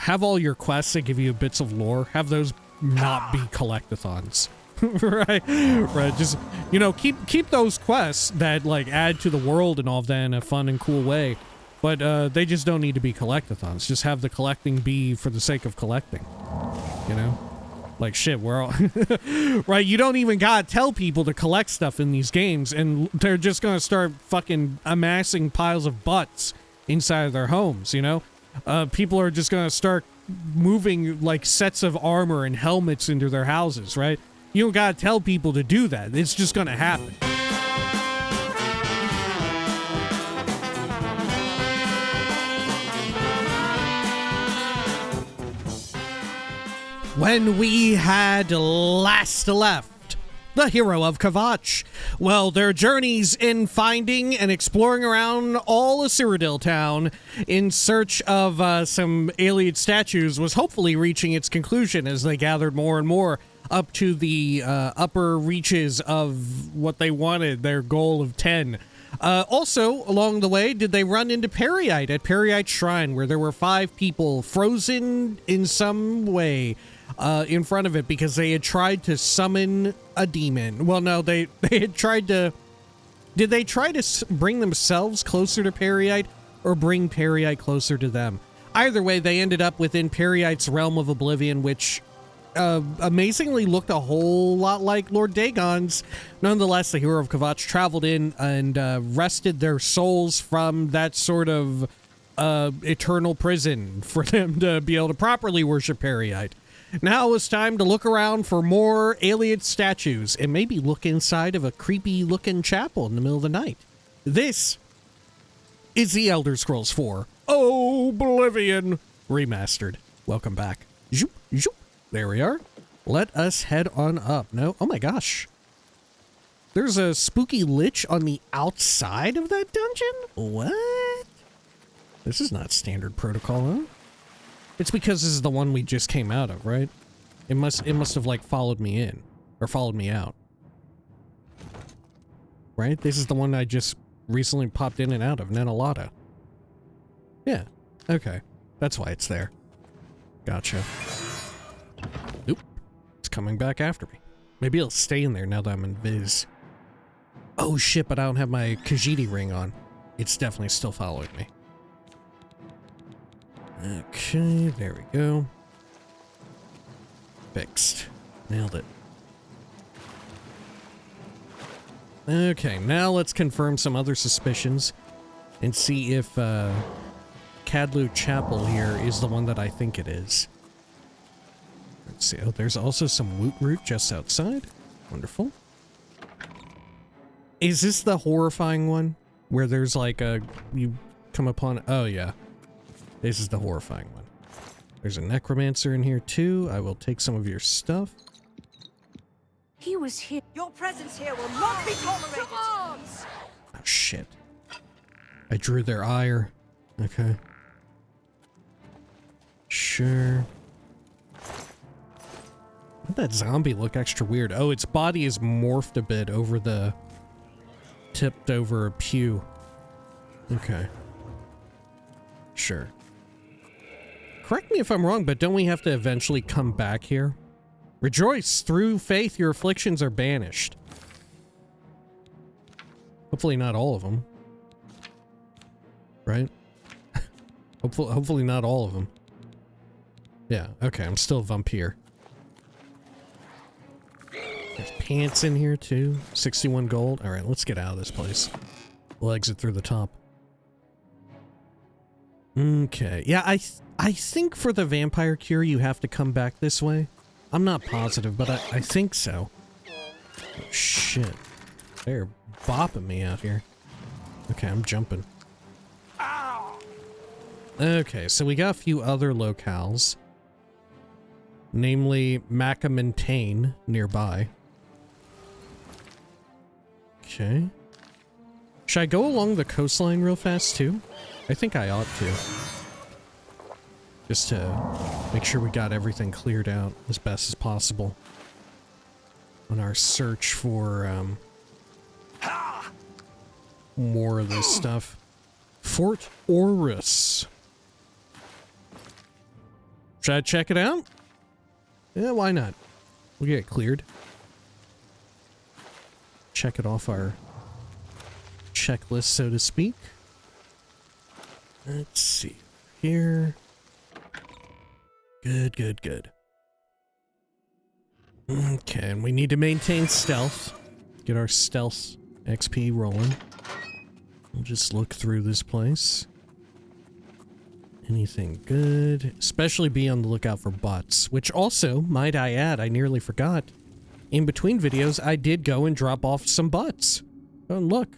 have all your quests that give you bits of lore, have those not be collect-athons. Right? Right. Just, you know, keep those quests that, like, add to the world and all of that in a fun and cool way. But they just don't need to be collect-athons. Just have the collecting be for the sake of collecting. You know? Like, shit, we're all... right, you don't even gotta tell people to collect stuff in these games, and they're just gonna start fucking amassing piles of butts inside of their homes, you know? People are just gonna start moving, like, sets of armor and helmets into their houses, right? You don't gotta tell people to do that. It's just gonna happen. When we had last left the hero of Kvatch, well, their journeys in finding and exploring around all of Cyrodiil town in search of some alien statues was hopefully reaching its conclusion as they gathered more and more up to the upper reaches of what they wanted, their goal of 10. Also, along the way, did they run into Periite at Periite's Shrine, where there were 5 people frozen in some way in front of it because they had tried to summon a demon. Well, no, they had tried to... Did they try to bring themselves closer to Periite or bring Periite closer to them? Either way, they ended up within Periite's realm of Oblivion, which... amazingly looked a whole lot like Lord Dagon's. Nonetheless, the hero of Kvatch traveled in and wrested their souls from that sort of eternal prison for them to be able to properly worship Periite. Now it's time to look around for more alien statues and maybe look inside of a creepy looking chapel in the middle of the night. This is the Elder Scrolls 4 Oblivion Remastered. Welcome back. Zoop, zoop. There we are. Let us head on up. No, oh my gosh. There's a spooky lich on the outside of that dungeon? What? This is not standard protocol, huh? It's because this is the one we just came out of, right? It must have, like, followed me in. Or followed me out. Right? This is the one I just recently popped in and out of, Nanalata. Yeah. Okay. That's why it's there. Gotcha. Oop. It's coming back after me. Maybe it'll stay in there now that I'm in Viz. Oh shit, but I don't have my Khajiit ring on. It's definitely still following me. Okay, there we go. Fixed. Nailed it. Okay, now let's confirm some other suspicions and see if Kadlu Chapel here is the one that I think it is. Let's see. Oh, there's also some woot root just outside. Wonderful. Is this the horrifying one? Where there's like a... You come upon... Oh, yeah. This is the horrifying one. There's a necromancer in here, too. I will take some of your stuff. He was here. Your presence here will not be tolerated. Oh, shit. I drew their ire. Okay. Sure. Why'd that zombie look extra weird? Oh, its body is morphed a bit over the... Tipped over a pew. Okay. Sure. Correct me if I'm wrong, but don't we have to eventually come back here? Rejoice! Through faith, your afflictions are banished. Hopefully not all of them. Right? Hopefully not all of them. Yeah, okay, I'm still a vampire. There's pants in here too. 61 gold. Alright, let's get out of this place. We'll exit through the top. Okay. Yeah, I think for the vampire cure you have to come back this way. I'm not positive, but I think so. Oh, shit. They're bopping me out here. Okay, I'm jumping. Okay, so we got a few other locales. Namely, Macamontane nearby. Okay. Should I go along the coastline real fast, too? I think I ought to. Just to make sure we got everything cleared out as best as possible. On our search for, more of this stuff. Fort Orus. Should I check it out? Yeah, why not? We'll get it cleared. Check it off our checklist, so to speak. Let's see. Here. Good, good, good. Okay, and we need to maintain stealth. Get our stealth XP rolling. We'll just look through this place. Anything good? Especially be on the lookout for bots, which also, might I add, I nearly forgot. In between videos, I did go and drop off some butts. Oh, and look.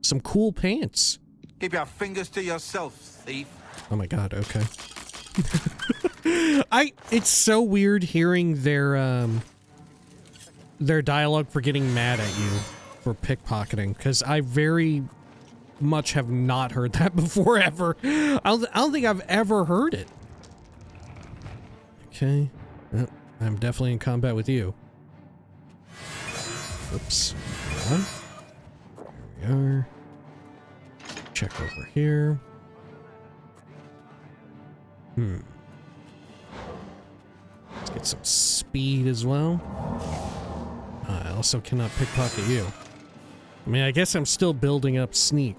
Some cool pants. Keep your fingers to yourself, thief. Oh my god, okay. It's so weird hearing their dialogue for getting mad at you for pickpocketing, because I very much have not heard that before, ever. I don't think I've ever heard it. Okay. Oh, I'm definitely in combat with you. Oops. Hold on. There we are. Check over here. Let's get some speed as well. I also cannot pickpocket you. I mean, I guess I'm still building up sneak.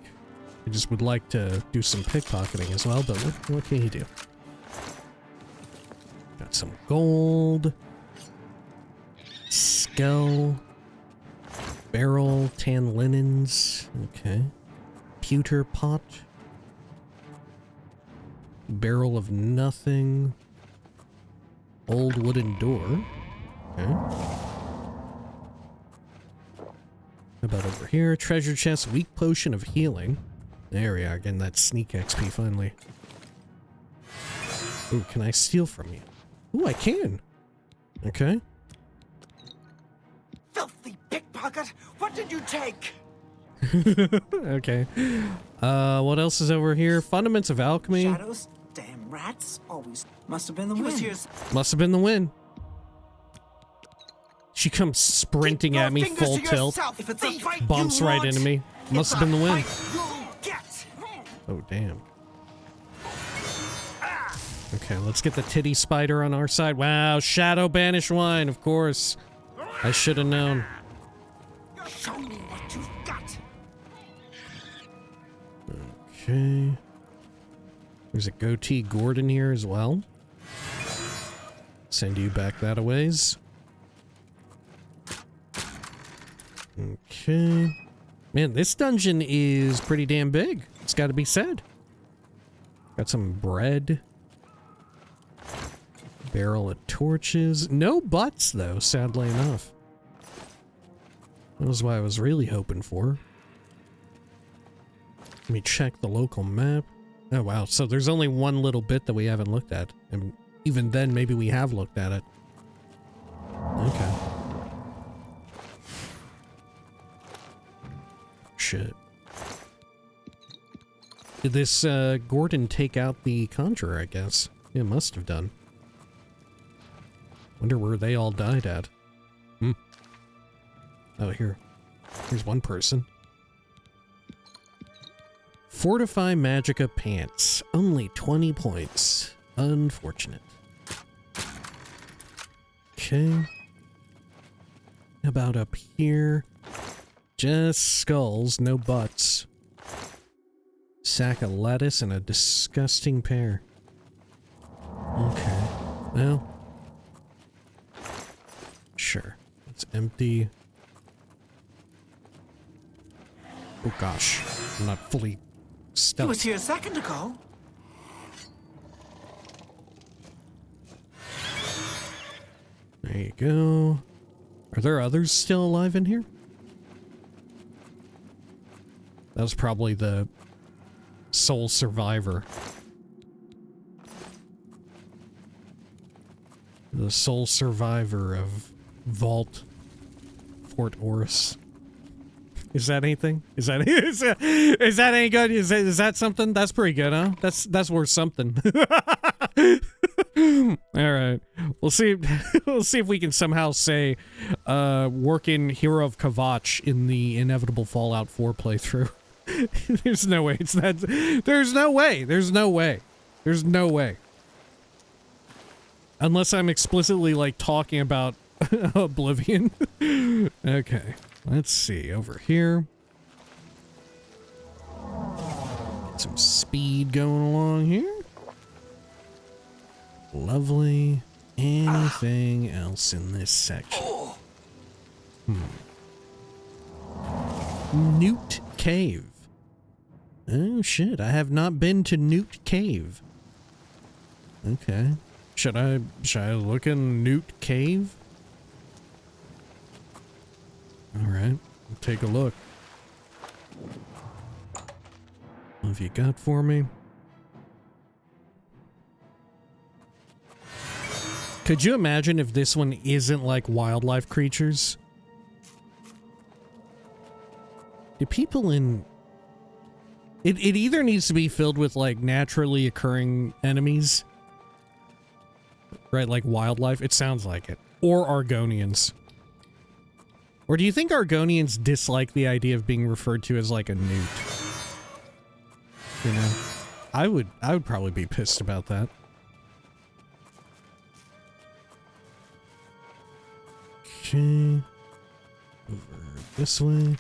I just would like to do some pickpocketing as well, but what can you do? Got some gold. Skull. Barrel, tan linens. Okay. Pewter pot. Barrel of nothing. Old wooden door. Okay. How about over here? Treasure chest, weak potion of healing. There we are, getting that sneak XP finally. Ooh, can I steal from you? Ooh, I can. Okay. Filthy pickpocket! What did you take? Okay. What else is over here? Fundaments of alchemy. Shadows? Damn rats. Always. Must have been the wind. Must have been the wind. She comes sprinting at me full tilt. If it's a fight Bumps right into me. Must have been the wind. Get. Oh, damn. Okay, let's get the titty spider on our side. Wow, shadow banish wine, of course. I should have known. Show me what you've got. Okay. There's a goatee Gordon here as well. Send you back that a ways. Okay. Man, this dungeon is pretty damn big. It's got to be said. Got some bread. Barrel of torches. No butts, though, sadly enough. That was what I was really hoping for. Let me check the local map. Oh, wow. So there's only one little bit that we haven't looked at. And even then, maybe we have looked at it. Okay. Shit. Did this Gordon take out the Conjurer, I guess? It must have done. Wonder where they all died at. Oh, here. Here's one person. Fortify Magicka pants. Only 20 points. Unfortunate. Okay. How about up here? Just skulls, no butts. Sack of lettuce and a disgusting pear. Okay. Well. Sure. It's empty. Oh gosh. I'm not fully stealth. He was here a second ago. There you go. Are there others still alive in here? That was probably the sole survivor. The sole survivor of Vault Fort Oris. Is that anything? Is that any good? Is that something? That's pretty good, huh? That's worth something. All right, we'll see. We'll see if we can somehow say working Hero of Kavach in the inevitable Fallout 4 playthrough. There's no way it's that. There's no way. There's no way. There's no way. Unless I'm explicitly, like, talking about Oblivion. Okay, let's see. Over here. Get some speed going along here. Lovely. Anything else in this section? Newt Cave. Oh shit, I have not been to Newt Cave. Okay. Should I look in Newt Cave? Alright, take a look. What have you got for me? Could you imagine if this one isn't like wildlife creatures? Do people in... It either needs to be filled with like naturally occurring enemies. Right, like wildlife. It sounds like it. Or Argonians. Or do you think Argonians dislike the idea of being referred to as like a newt? You know? I would probably be pissed about that. Okay. Over this way.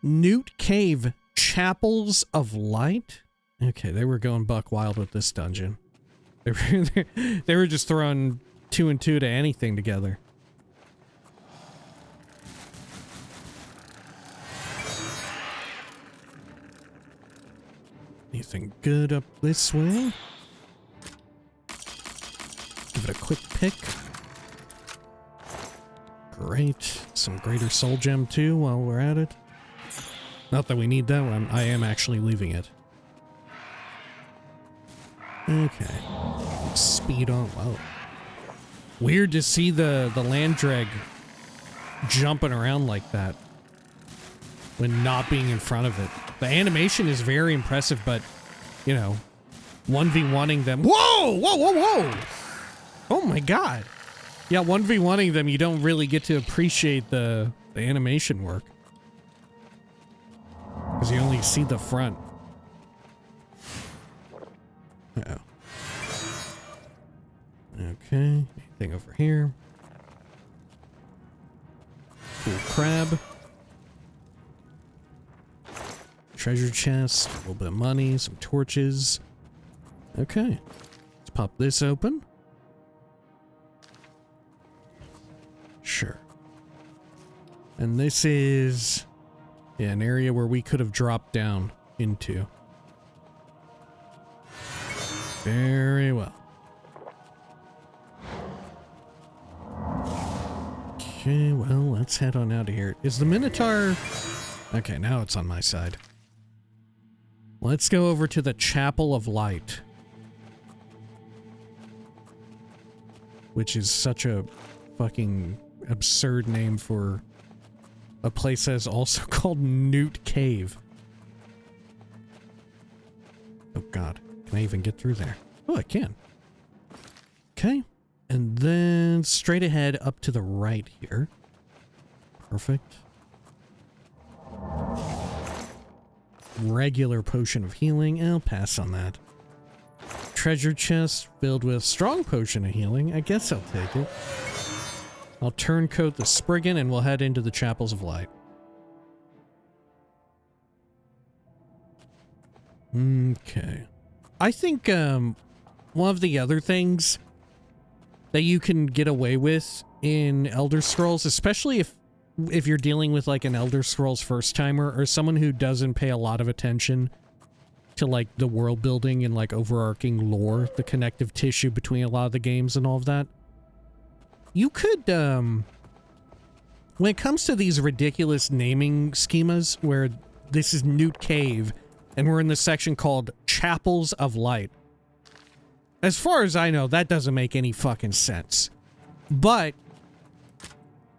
Newt Cave Chapels of Light? Okay, they were going buck wild with this dungeon. They were just throwing 2 and 2 to anything together. Anything good up this way? Give it a quick pick. Great. Some greater soul gem too while we're at it. Not that we need that one. I am actually leaving it. Okay. Speed on. Wow. Weird to see the land drag jumping around like that when not being in front of it. The animation is very impressive, but, you know, 1v1ing them. Whoa! Whoa, whoa, whoa! Oh my god. Yeah, 1v1ing them, you don't really get to appreciate the animation work. Because you only see the front. Uh-oh. Okay, anything over here? Cool crab. Treasure chest, a little bit of money, some torches. Okay, let's pop this open. Sure. And this is an area where we could have dropped down into. Very well. Okay, well, let's head on out of here. Is the Minotaur... Okay, now it's on my side. Let's go over to the Chapel of Light. Which is such a fucking absurd name for a place that is also called Newt Cave. Oh god, can I even get through there? Oh, I can. Okay, and then straight ahead up to the right here. Perfect. Regular potion of healing. I'll pass on that. Treasure chest filled with strong potion of healing. I guess I'll take it. I'll turncoat the Spriggan and we'll head into the Chapels of Light. Okay. I think one of the other things that you can get away with in Elder Scrolls, especially if you're dealing with like an Elder Scrolls first timer or someone who doesn't pay a lot of attention to like the world building and like overarching lore, the connective tissue between a lot of the games and all of that. You could, when it comes to these ridiculous naming schemas where this is Newt Cave and we're in the section called Chapels of Light. As far as I know, that doesn't make any fucking sense. But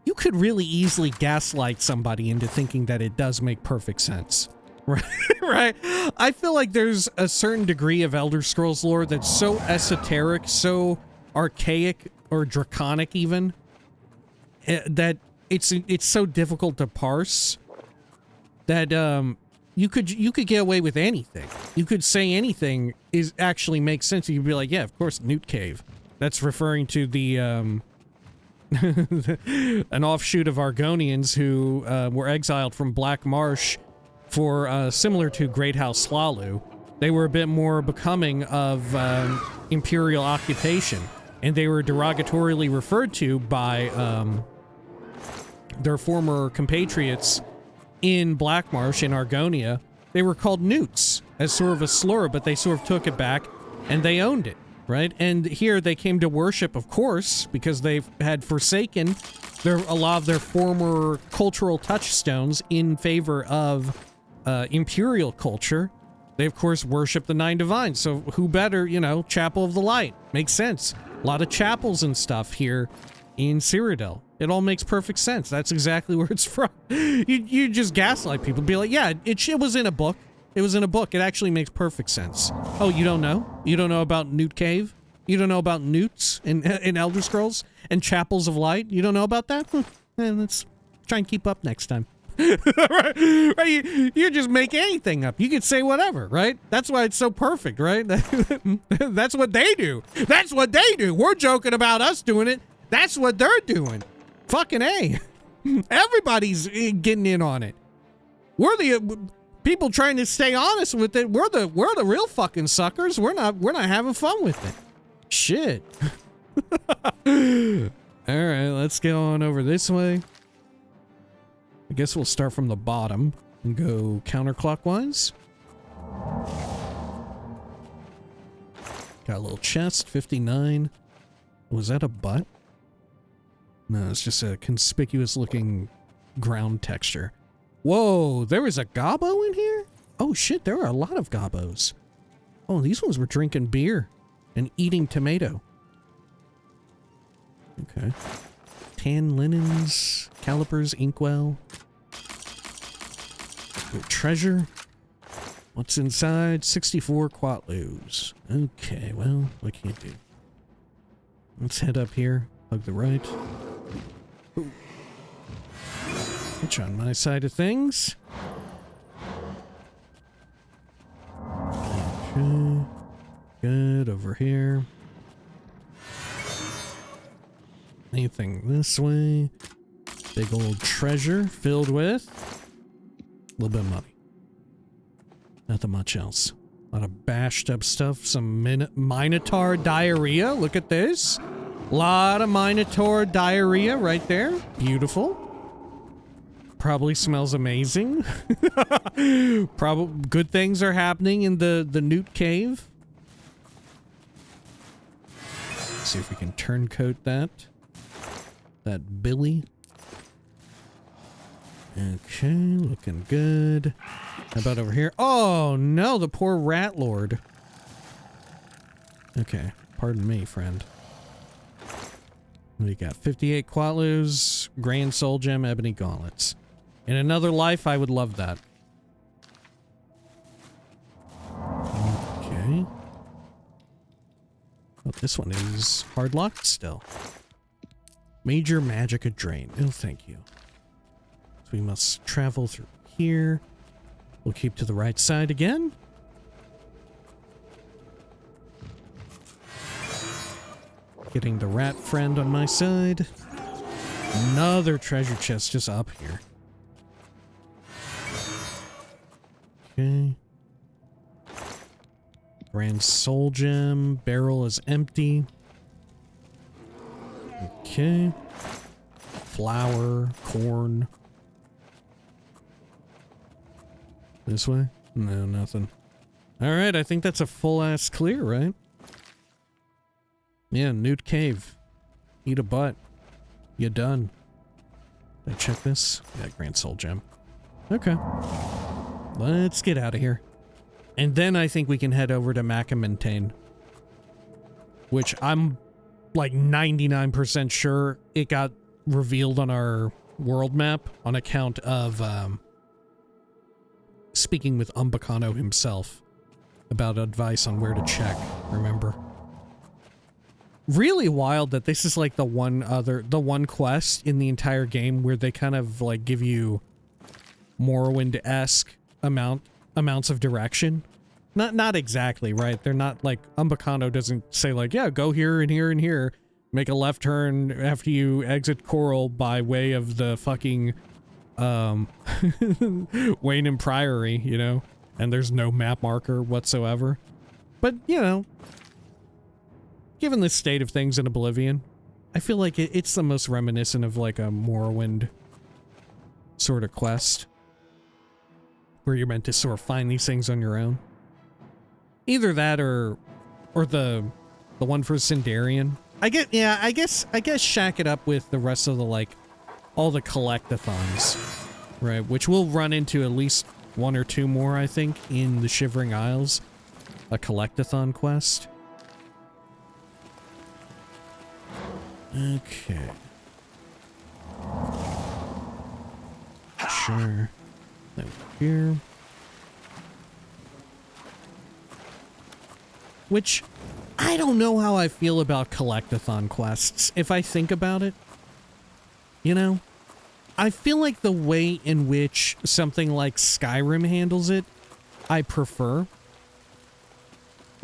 you could really easily gaslight somebody into thinking that it does make perfect sense. Right? Right? I feel like there's a certain degree of Elder Scrolls lore that's so esoteric, so archaic, or draconic even, that it's so difficult to parse that You could get away with anything. You could say anything actually makes sense. You could be like, yeah, of course, Newt Cave. That's referring to the an offshoot of Argonians who were exiled from Black Marsh for similar to Great House Slalu. They were a bit more becoming of imperial occupation, and they were derogatorily referred to by their former compatriots in Black Marsh in Argonia. They were called Newts as sort of a slur, but they sort of took it back and they owned it, right? And here they came to worship, of course, because they had forsaken a lot of their former cultural touchstones in favor of imperial culture. They, of course, worship the Nine Divines. So who better, you know, Chapel of the Light. Makes sense. A lot of chapels and stuff here in Cyrodiil. It all makes perfect sense. That's exactly where it's from. You just gaslight people. Be like, yeah, it was in a book. It was in a book. It actually makes perfect sense. Oh, you don't know? You don't know about Newt Cave? You don't know about Newts in Elder Scrolls and Chapels of Light? You don't know about that? Let's try and keep up next time. Right? You just make anything up. You could say whatever, right? That's why it's so perfect, right? That's what they do. That's what they do. We're joking about us doing it. That's what they're doing. Fucking A. Everybody's getting in on it. We're the people trying to stay honest with it. We're the real fucking suckers. We're not having fun with it. Shit. All right, let's get on over this way. I guess we'll start from the bottom and go counterclockwise. Got a little chest, 59. Was that a butt? No, it's just a conspicuous looking ground texture. Whoa, there was a gobbo in here? Oh shit, there are a lot of gobbos. Oh, these ones were drinking beer and eating tomato. Okay. Tan linens, calipers, inkwell. Treasure. What's inside? 64 quatloos. Okay, well, what can you do? Let's head up here. Hug the right. Ooh. Which on my side of things. Okay. Good, over here. Anything this way? Big old treasure filled with a little bit of money. Nothing much else. A lot of bashed up stuff. Some Minotaur diarrhea. Look at this. A lot of Minotaur diarrhea right there. Beautiful. Probably smells amazing. Probably good things are happening in the Newt Cave. Let's see if we can turncoat that. That Billy. Okay, looking good. How about over here? Oh no, the poor rat lord. Okay, pardon me, friend. We got 58 quatloos, grand soul gem, ebony gauntlets. In another life, I would love that. Okay. Oh, this one is hard locked still. Major Magicka Drain. Oh, thank you. So we must travel through here. We'll keep to the right side again. Getting the rat friend on my side. Another treasure chest just up here. Okay. Grand soul gem. Barrel is empty. Okay. Flour, corn. This way? No, nothing. Alright, I think that's a full-ass clear, right? Yeah, Newt Cave. Eat a butt. You done. Did I check this? Yeah, Grand Soul Gem. Okay. Let's get out of here. And then I think we can head over to Macamintane. Which I'm like 99% sure it got revealed on our world map on account of speaking with Umbacano himself about advice on where to check, remember? Really wild that this is like the one quest in the entire game where they kind of like give you Morrowind-esque amount amounts of direction. Not exactly, right? They're not like, Umbacano doesn't say like, yeah, go here and here and here. Make a left turn after you exit Coral by way of the fucking, Wayne and Priory, you know? And there's no map marker whatsoever. But, you know, given the state of things in Oblivion, I feel like it's the most reminiscent of like a Morrowind sort of quest, where you're meant to sort of find these things on your own. Either that or the one for Sindarian. I guess shack it up with the rest of the, like, all the collect-athons, right? Which we'll run into at least one or two more, I think, in the Shivering Isles. A collect-athon quest. Okay. Sure. Over here. Which, I don't know how I feel about collect-athon quests, if I think about it. You know? I feel like the way in which something like Skyrim handles it, I prefer.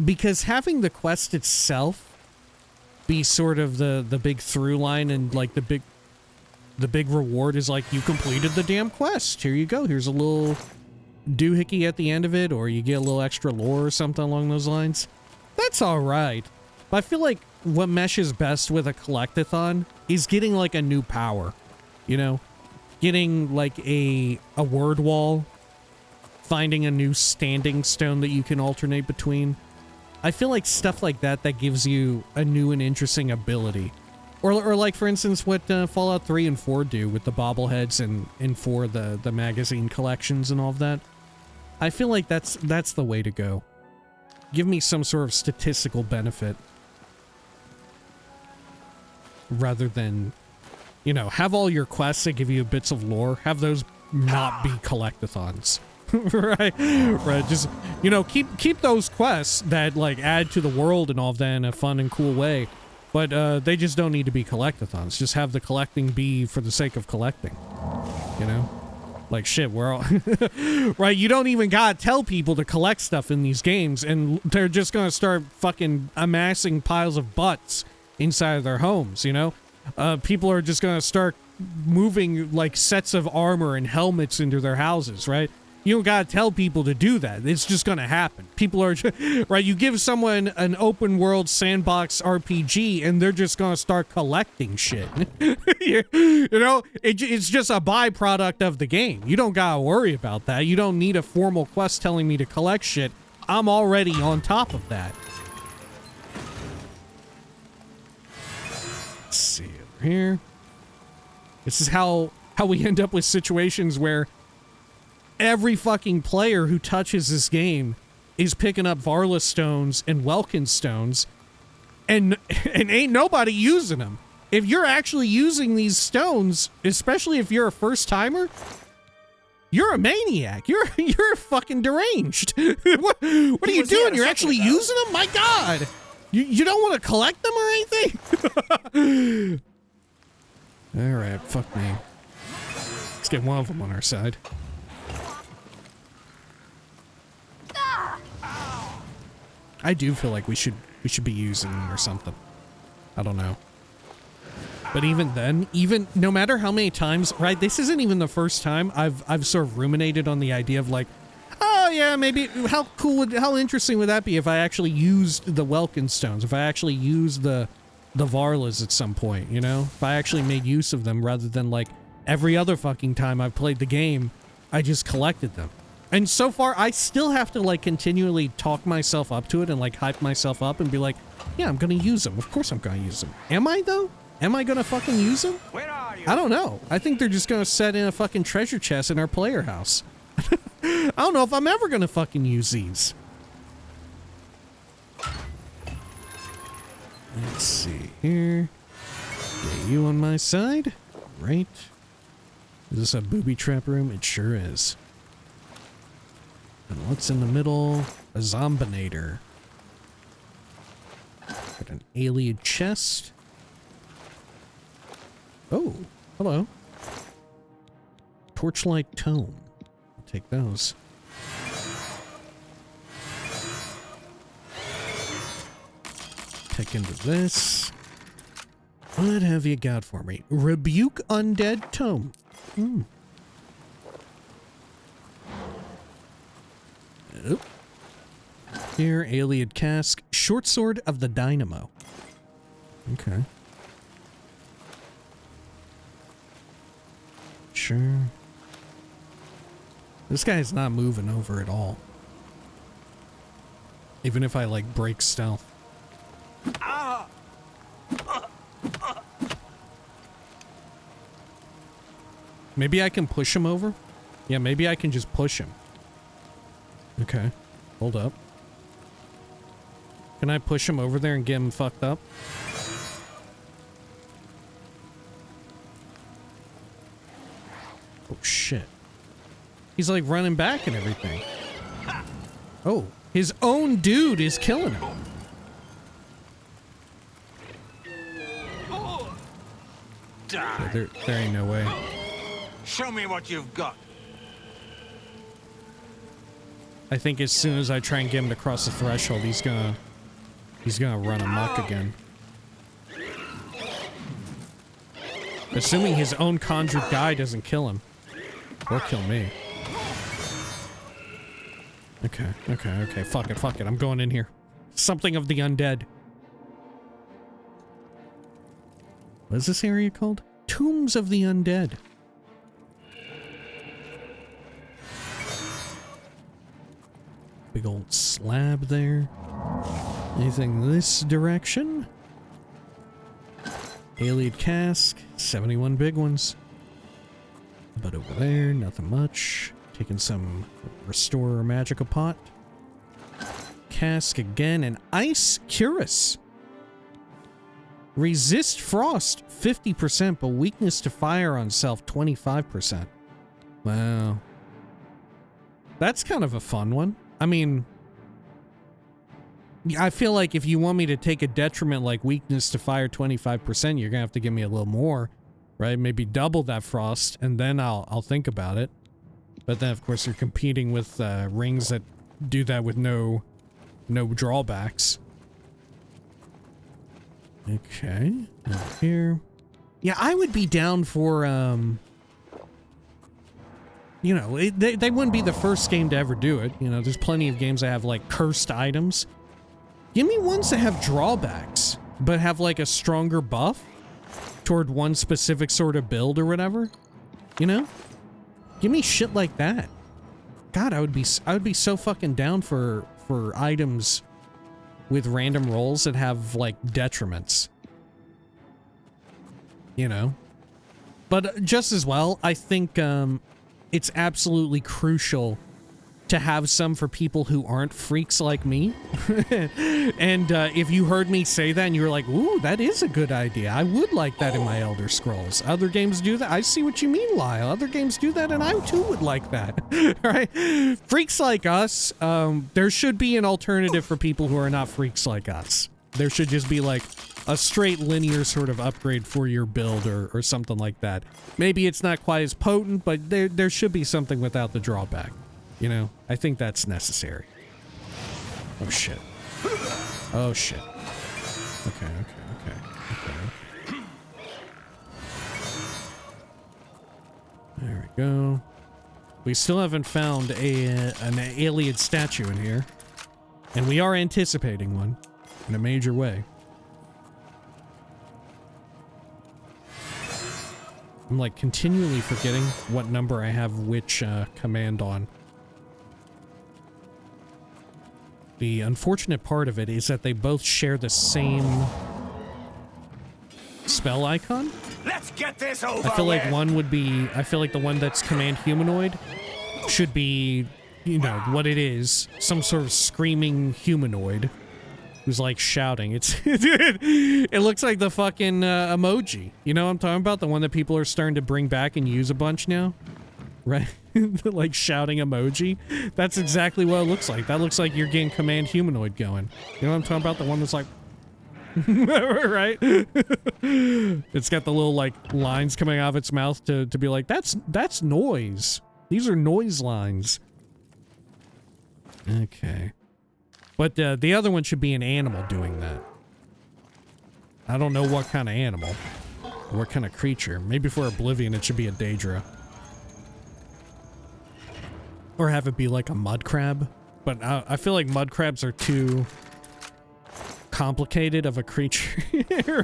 Because having the quest itself be sort of the big through line, and like the big reward is like, you completed the damn quest. Here you go. Here's a little doohickey at the end of it, or you get a little extra lore or something along those lines. That's alright. But I feel like what meshes best with a collect-athon is getting like a new power. You know? Getting like a word wall. Finding a new standing stone that you can alternate between. I feel like stuff like that gives you a new and interesting ability. Or like, for instance, what Fallout 3 and 4 do with the bobbleheads and for the magazine collections and all of that. I feel like that's the way to go. Give me some sort of statistical benefit. Rather than, you know, have all your quests that give you bits of lore, have those not be collect-athons. right, just, you know, keep those quests that, like, add to the world and all of that in a fun and cool way, but they just don't need to be collect-athons. Just have the collecting be for the sake of collecting, you know? Like, shit, we're all... right, you don't even gotta tell people to collect stuff in these games, and they're just gonna start fucking amassing piles of butts inside of their homes, you know? People are just gonna start moving, like, sets of armor and helmets into their houses, right? You don't gotta tell people to do that. It's just gonna happen. People are, right, you give someone an open world sandbox RPG and they're just gonna start collecting shit. You know, it's just a byproduct of the game. You don't gotta worry about that. You don't need a formal quest telling me to collect shit. I'm already on top of that. Let's see over here. This is how we end up with situations where every fucking player who touches this game is picking up Varla stones and Welkin stones, and ain't nobody using them. If you're actually using these stones, especially if you're a first timer, you're a maniac. You're fucking deranged. What are you doing? You're actually using them? My God, you don't want to collect them or anything? All right, fuck me. Let's get one of them on our side. I do feel like we should be using them or something. I don't know. But even then, no matter how many times, right? This isn't even the first time I've sort of ruminated on the idea of like, oh yeah, maybe how interesting would that be if I actually used the Welkin stones, if I actually used the Varlas at some point, you know? If I actually made use of them rather than like every other fucking time I've played the game, I just collected them. And so far, I still have to, like, continually talk myself up to it and, like, hype myself up and be like, yeah, I'm gonna use them. Of course I'm gonna use them. Am I, though? Am I gonna fucking use them? Where are you? I don't know. I think they're just gonna set in a fucking treasure chest in our player house. I don't know if I'm ever gonna fucking use these. Let's see here. Get you on my side. Right. Is this a booby trap room? It sure is. And what's in the middle? A Zombinator. Got an alien chest. Oh, hello. Torchlight tome. I'll take those. Check into this. What have you got for me? Rebuke Undead Tome. Oh. Here, Alien Cask. Short Sword of the Dynamo. Okay. Sure. This guy's not moving over at all. Even if I, like, break stealth. Maybe I can push him over? Yeah, maybe I can just push him. Okay. Hold up. Can I push him over there and get him fucked up? Oh, shit. He's, like, running back and everything. Oh, his own dude is killing him. Yeah, there ain't no way. Show me what you've got. I think as soon as I try and get him to cross the threshold, he's gonna run amok again. Assuming his own conjured guy doesn't kill him. Or kill me. Okay. Fuck it. I'm going in here. Something of the undead. What is this area called? Tombs of the Undead. Big old slab there. Anything this direction? Alien Cask. 71 big ones. But over there, nothing much. Taking some Restorer Magica Pot. Cask again, and Ice Cuirass. Resist frost 50%, but weakness to fire on self 25%. Wow. That's kind of a fun one. I mean, I feel like if you want me to take a detriment like weakness to fire 25%, you're gonna have to give me a little more, right? Maybe double that frost, and then I'll think about it. But then, of course, you're competing with rings that do that with no drawbacks. Okay, over here. Yeah, I would be down for, you know, they wouldn't be the first game to ever do it. You know, there's plenty of games that have, like, cursed items. Give me ones that have drawbacks, but have, like, a stronger buff toward one specific sort of build or whatever. You know? Give me shit like that. God, I would be so fucking down for items with random rolls that have, like, detriments. You know? But just as well, I think, it's absolutely crucial to have some for people who aren't freaks like me. And, if you heard me say that and you were like, ooh, that is a good idea. I would like that in my Elder Scrolls. Other games do that. I see what you mean, Lyle. Other games do that, and I too would like that. Right? Freaks like us, there should be an alternative for people who are not freaks like us. There should just be, like, a straight linear sort of upgrade for your build or something like that. Maybe it's not quite as potent, but there should be something without the drawback. You know, I think that's necessary. Oh shit. Oh shit. Okay. There we go. We still haven't found an alien statue in here. And we are anticipating one in a major way. I'm like continually forgetting what number I have which command on. The unfortunate part of it is that they both share the same spell icon. Let's get this over I feel like with. one would be, I feel like the one that's command humanoid should be, you know, what it is. Some sort of screaming humanoid who's like shouting. It looks like the fucking emoji. You know what I'm talking about? The one that people are starting to bring back and use a bunch now. Right? The, like, shouting emoji. That's exactly what it looks like. That looks like you're getting command humanoid going. You know what I'm talking about? The one that's like... right? It's got the little, like, lines coming out of its mouth to be like, that's noise. These are noise lines. Okay. But the other one should be an animal doing that. I don't know what kind of animal. What kind of creature. Maybe for Oblivion it should be a Daedra. Or have it be like a mud crab. But I feel like mud crabs are too complicated of a creature,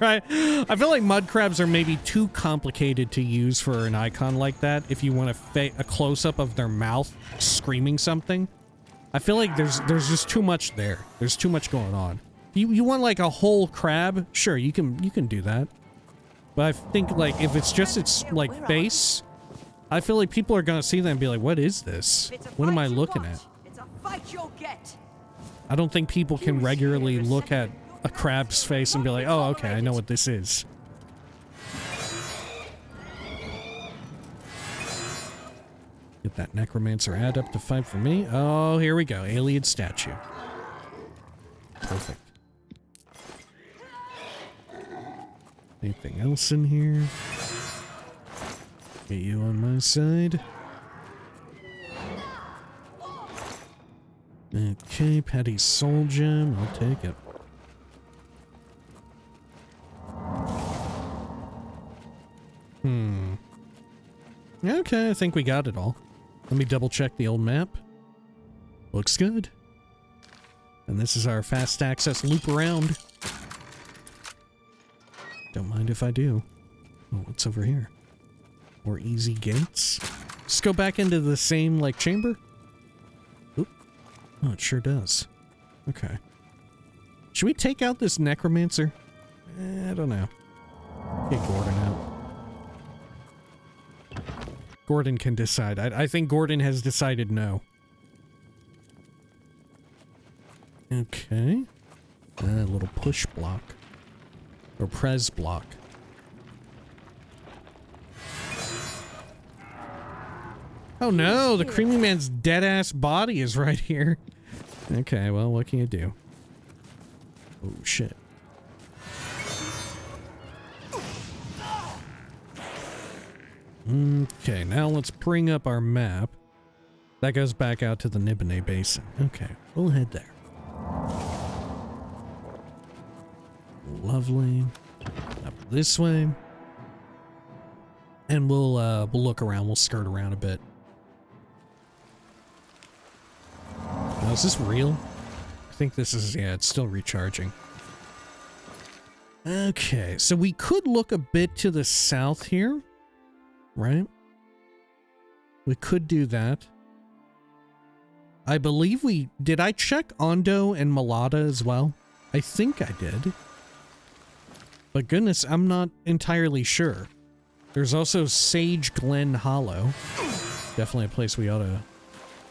right? I feel like mud crabs are maybe too complicated to use for an icon like that if you want a close-up of their mouth screaming something. I feel like there's just too much there. There's too much going on. You want like a whole crab? Sure, you can do that. But I think like if it's just its like face, I feel like people are gonna see that and be like, what is this? What am I looking at? It's a fight you'll get. I don't think people can regularly look at a crab's face and be like, oh, okay, I know what this is. Get that necromancer add up to 5 for me. Oh, here we go. Alien statue. Perfect. Anything else in here? Get you on my side. Okay, Petty Soul Gem. I'll take it. Okay, I think we got it all. Let me double check the old map. Looks good. And this is our fast access loop around. Don't mind if I do. Oh, what's over here? More easy gates. Let's go back into the same, like, chamber. Oop. Oh, it sure does. Okay. Should we take out this necromancer? I don't know. Get Gordon out. Gordon can decide. I think Gordon has decided no. Okay. A little push block. Or pres block. Oh no, the Creamy Man's dead-ass body is right here. Okay, well, what can you do? Oh, shit. Okay, now let's bring up our map. That goes back out to the Nibene Basin. Okay, we'll head there. Lovely. Up this way. And we'll look around. We'll skirt around a bit. Now, is this real? I think this is, yeah, it's still recharging. Okay, so we could look a bit to the south here. Right? We could do that. I believe did I check Ondo and Malata as well? I think I did. But goodness, I'm not entirely sure. There's also Sage Glen Hollow. Definitely a place we ought to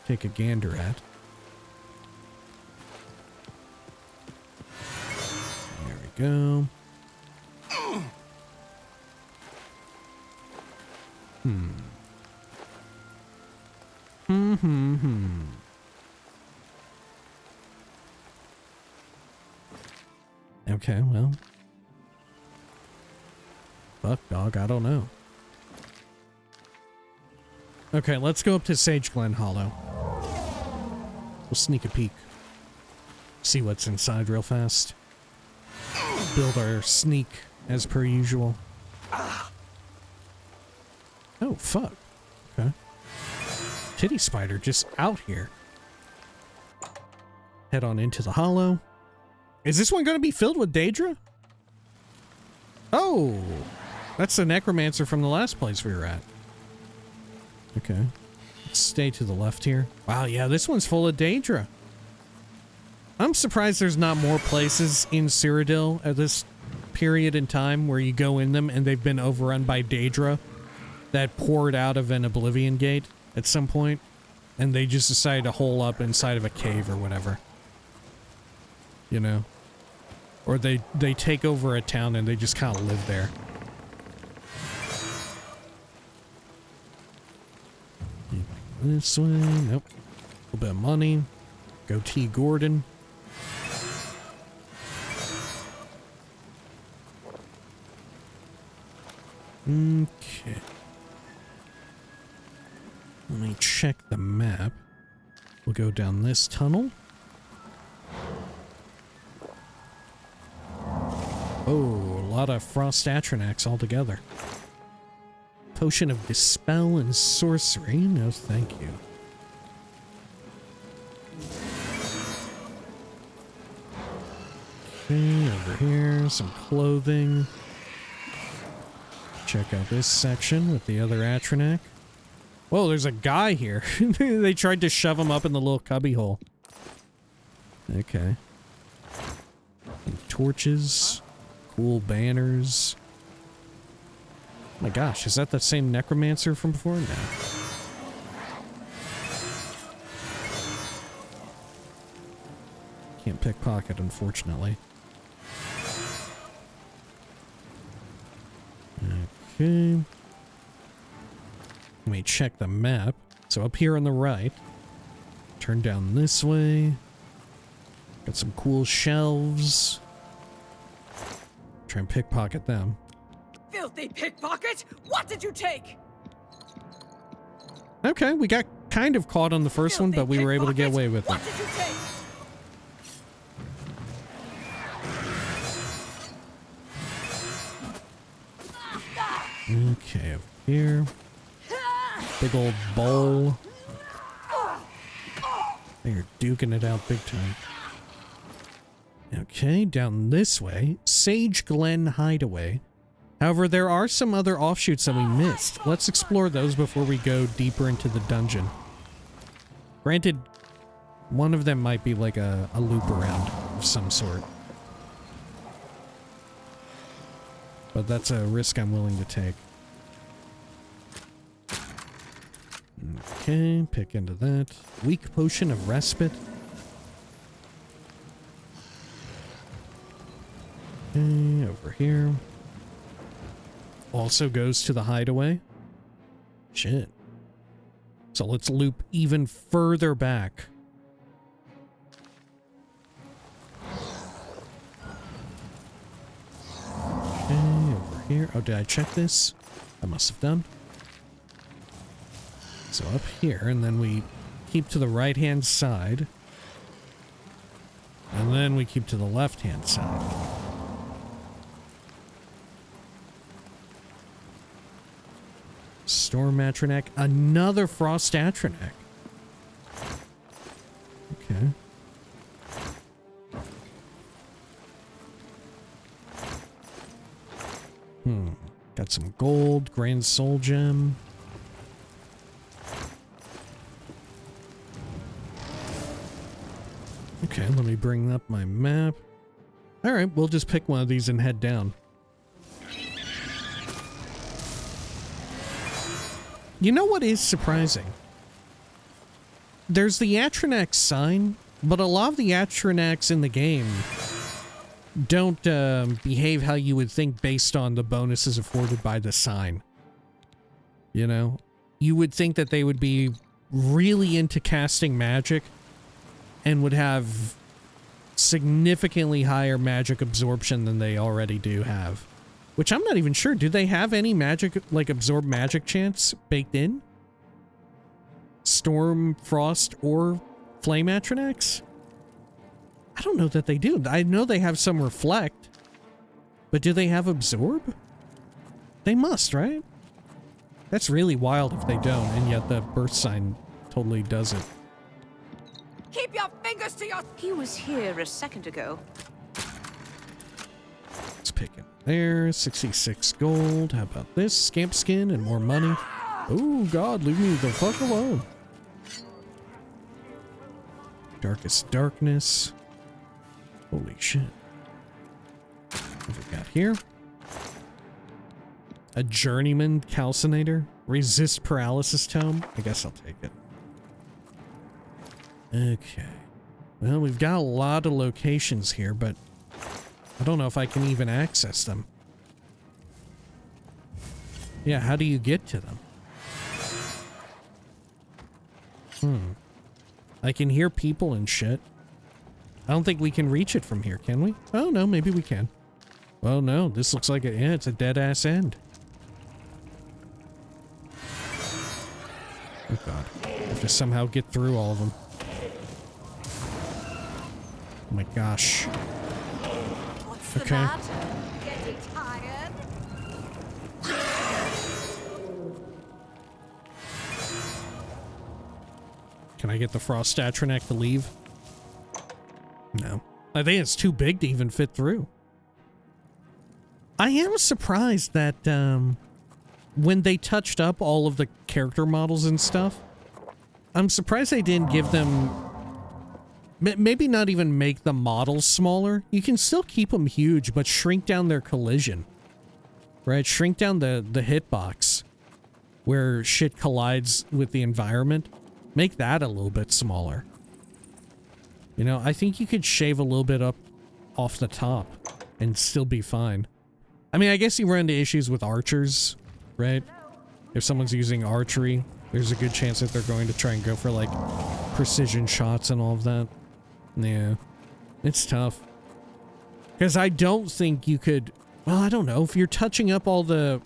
take a gander at. There we go. Okay, well. Fuck, dog, I don't know. Okay, let's go up to Sage Glen Hollow. We'll sneak a peek. See what's inside real fast. Build our sneak as per usual. Oh, fuck. Okay. Titty spider just out here. Head on into the hollow. Is this one going to be filled with Daedra? Oh! That's the necromancer from the last place we were at. Okay. Let's stay to the left here. Wow, yeah, this one's full of Daedra. I'm surprised there's not more places in Cyrodiil at this period in time where you go in them and they've been overrun by Daedra that poured out of an Oblivion gate at some point, and they just decided to hole up inside of a cave or whatever. You know? Or they take over a town and they just kind of live there. This way, nope. A little bit of money. Goatee Gordon. Okay. Let me check the map. We'll go down this tunnel. Oh, a lot of frost atronachs altogether. Potion of Dispel and Sorcery. No, thank you. Okay, over here, some clothing. Check out this section with the other atronach. Whoa, there's a guy here. They tried to shove him up in the little cubby hole. Okay. Some torches. Cool banners. Oh my gosh, is that the same necromancer from before? No. Can't pickpocket, unfortunately. Okay. Let me check the map. So up here on the right. Turn down this way. Got some cool shelves. Try and pickpocket them. Filthy pickpocket! What did you take? Okay, we got kind of caught on the first one, but we were able to get away with it. What did you take? Okay, up here. Big old bowl. They're duking it out big time. Okay, down this way. Sage Glen Hideaway. However, there are some other offshoots that we missed. Let's explore those before we go deeper into the dungeon. Granted, one of them might be like a loop around of some sort. But that's a risk I'm willing to take. Okay, pick into that. Weak Potion of Respite. Okay, over here. Also goes to the hideaway. Shit. So let's loop even further back. Okay, over here. Oh, did I check this? I must have done. So up here, and then we keep to the right-hand side. And then we keep to the left-hand side. Storm Atronach, another Frost Atronach. Okay. Got some gold, Grand Soul Gem. Okay, let me bring up my map. Alright, we'll just pick one of these and head down. You know what is surprising? There's the Atronach sign, but a lot of the Atronachs in the game don't behave how you would think based on the bonuses afforded by the sign. You know? You would think that they would be really into casting magic and would have significantly higher magic absorption than they already do have. Which I'm not even sure. Do they have any magic, like absorb magic chance baked in? Storm, Frost, or Flame Atronachs? I don't know that they do. I know they have some Reflect. But do they have Absorb? They must, right? That's really wild if they don't, and yet the Burst sign totally does it. Keep your fingers to your... He was here a second ago. Let's pick it there. 66 gold. How about this? Scamp skin and more money. Oh god, leave me the fuck alone. Darkest Darkness. Holy shit. What have we got here? A Journeyman Calcinator. Resist Paralysis Tome. I guess I'll take it. Okay. Well, we've got a lot of locations here, but I don't know if I can even access them. Yeah, how do you get to them? I can hear people and shit. I don't think we can reach it from here, can we? Oh, no, maybe we can. Oh, no, this looks like yeah, it's a dead-ass end. Oh, God. I have to somehow get through all of them. Oh, my gosh. What's the Okay. matter? I get the frost atronach to leave? No. I think it's too big to even fit through. I am surprised that when they touched up all of the character models and stuff, I'm surprised they didn't give them... Maybe not even make the models smaller. You can still keep them huge, but shrink down their collision. Right? Shrink down the hitbox where shit collides with the environment. Make that a little bit smaller. You know, I think you could shave a little bit up off the top and still be fine. I mean, I guess you run into issues with archers, right? If someone's using archery, there's a good chance that they're going to try and go for, like, precision shots and all of that. Yeah, it's tough. Because I don't think you could... Well, I don't know. If you're touching up all the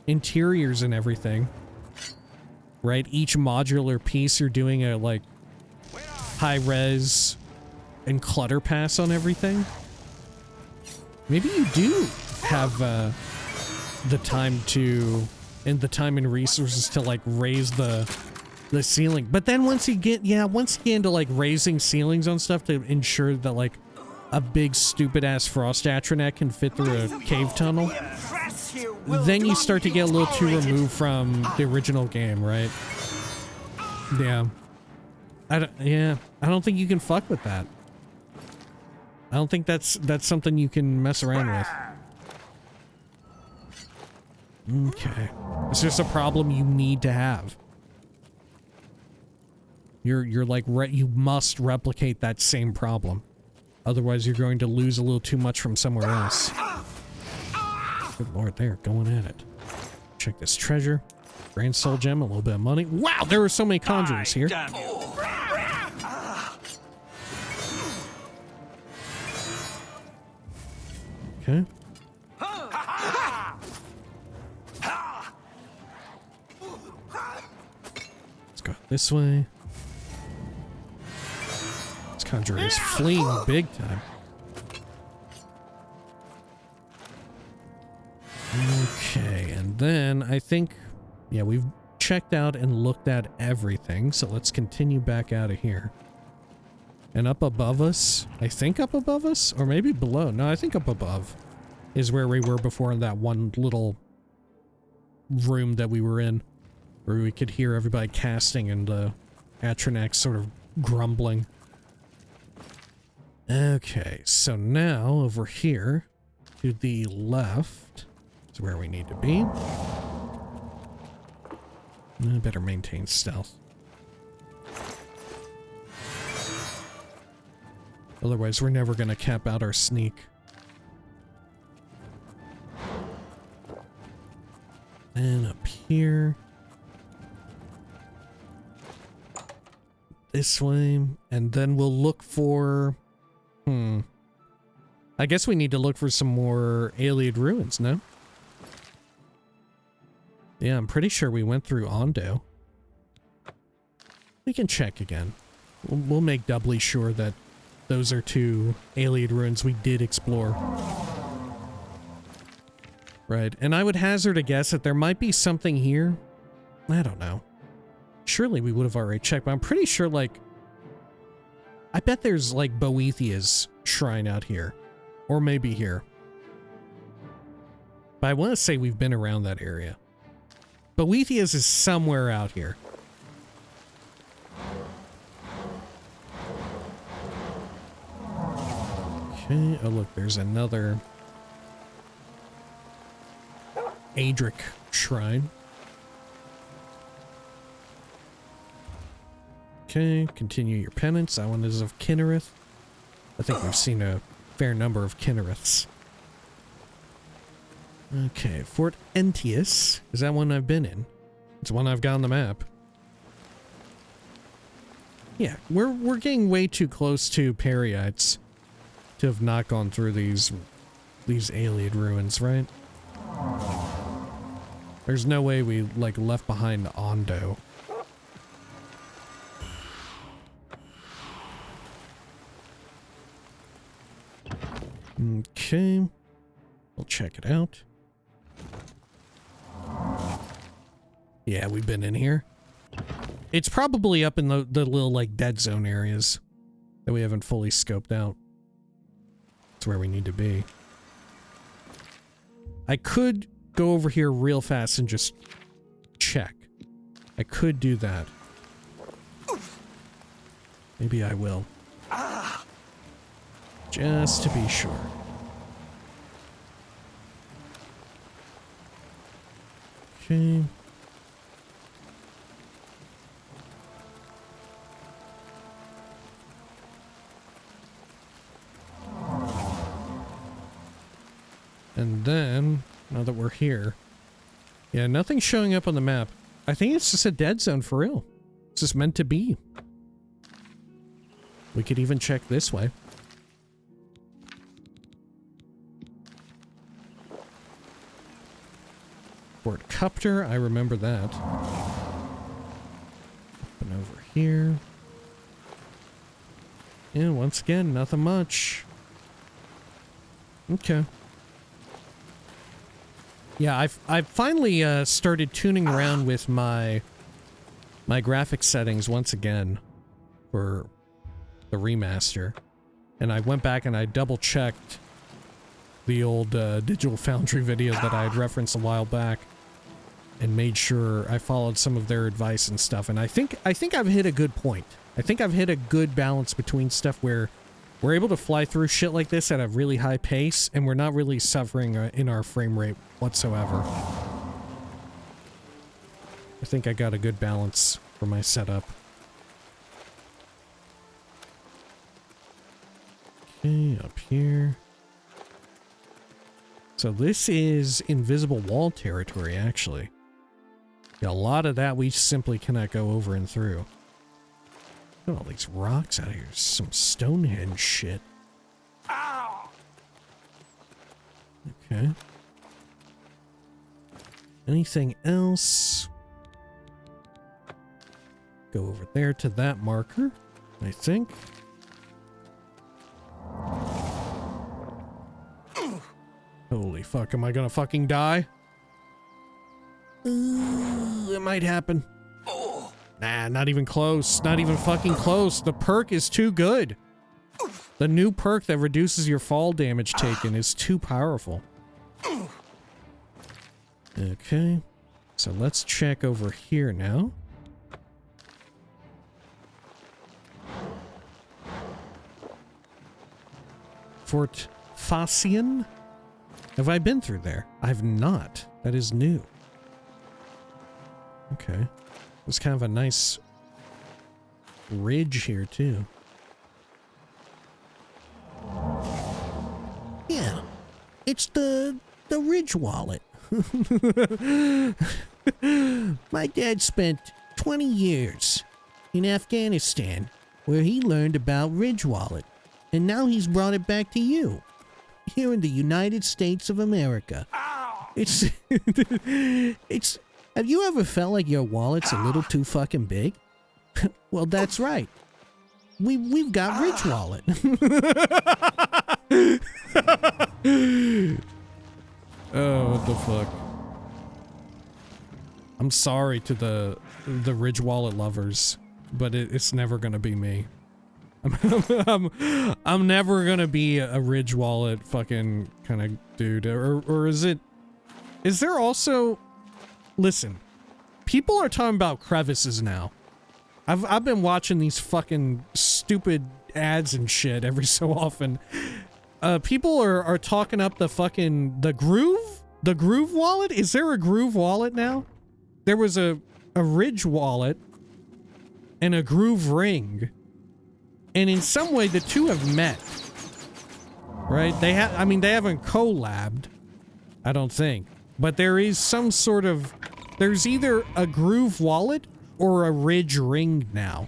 interiors and everything, right? Each modular piece, you're doing a, like, high-res and clutter pass on everything. Maybe you do have the time to... and the time and resources to, like, raise the ceiling. But then once you get into, like, raising ceilings on stuff to ensure that, like, a big stupid-ass frost atronach can fit through a cave tunnel, then you start to get a little too removed from the original game, right? Yeah. I don't think you can fuck with that. I don't think that's something you can mess around with. Okay. It's just a problem you need to have. You're like, you must replicate that same problem. Otherwise, you're going to lose a little too much from somewhere else. Good lord, they're going at it. Check this treasure. Grand soul gem, a little bit of money. Wow, there are so many conjurers here. Okay. Let's go this way. This conjurer is fleeing big time. Okay, and then I think, yeah, we've checked out and looked at everything, so let's continue back out of here. And up above us, I think up above us, or maybe below. No, I think up above is where we were before in that one little room that we were in, where we could hear everybody casting and Atronach sort of grumbling. Okay, so now over here to the left is where we need to be. I better maintain stealth. Otherwise, we're never going to cap out our sneak. And up here. This way. And then we'll look for... I guess we need to look for some more Ayleid ruins, no? Yeah, I'm pretty sure we went through Ondo. We can check again. We'll make doubly sure that those are two Ayleid ruins we did explore. Right, and I would hazard a guess that there might be something here. I don't know. Surely we would have already checked, but I'm pretty sure, like... I bet there's, like, Boethiah's shrine out here. Or maybe here. But I want to say we've been around that area. Boethiah's is somewhere out here. Okay, oh look, there's another Adric shrine. Okay, continue your penance. That one is of Kinnereth. I think we've seen a fair number of Kinnereths. Okay, Fort Entius. Is that one I've been in? It's one I've got on the map. Yeah, we're getting way too close to Periites to have not gone through these Ayleid ruins, right? There's no way we, like, left behind Ondo. Okay. We'll check it out. Yeah, we've been in here. It's probably up in the little, like, dead zone areas that we haven't fully scoped out. That's where we need to be. I could go over here real fast and just check. I could do that. Maybe I will. Just to be sure. Okay. And then, now that we're here, yeah, nothing's showing up on the map. I think it's just a dead zone for real. It's just meant to be. We could even check this way. Fort Cupter, I remember that. And over here. Yeah, once again, nothing much. Okay. Yeah, I've finally started tuning around with my graphics settings once again for the remaster, and I went back and I double checked the old Digital Foundry videos that I had referenced a while back, and made sure I followed some of their advice and stuff. And I think I've hit a good point. I think I've hit a good balance between stuff where we're able to fly through shit like this at a really high pace, and we're not really suffering in our frame rate whatsoever. I think I got a good balance for my setup. Okay, up here. So this is invisible wall territory, actually. Yeah, a lot of that we simply cannot go over and through. Look at all these rocks out here. Some Stonehenge shit. Okay. Anything else? Go over there to that marker, I think. Holy fuck, am I gonna fucking die? It might happen. Nah, not even close. Not even fucking close. The perk is too good. The new perk that reduces your fall damage taken is too powerful. Okay. So let's check over here now. Fort Facian? Have I been through there? I've not. That is new. Okay. It's kind of a nice ridge here, too. Yeah. It's the Ridge Wallet. My dad spent 20 years in Afghanistan where he learned about Ridge Wallet. And now he's brought it back to you. Here in the United States of America. It's... Have you ever felt like your wallet's a little too fucking big? Well, that's right. We've got Ridge Wallet. Oh, what the fuck. I'm sorry to the Ridge Wallet lovers, but it's never gonna be me. I'm never gonna be a Ridge Wallet fucking kind of dude, or is there also... Listen, people are talking about crevices now. I've been watching these fucking stupid ads and shit every so often. People are talking up the Groove Wallet? Is there a Groove Wallet now? There was a Ridge Wallet and a Groove Ring. And in some way the two have met. Right? They haven't collabed, I don't think. But there is some sort of... There's either a Groove Wallet or a Ridge Ring now.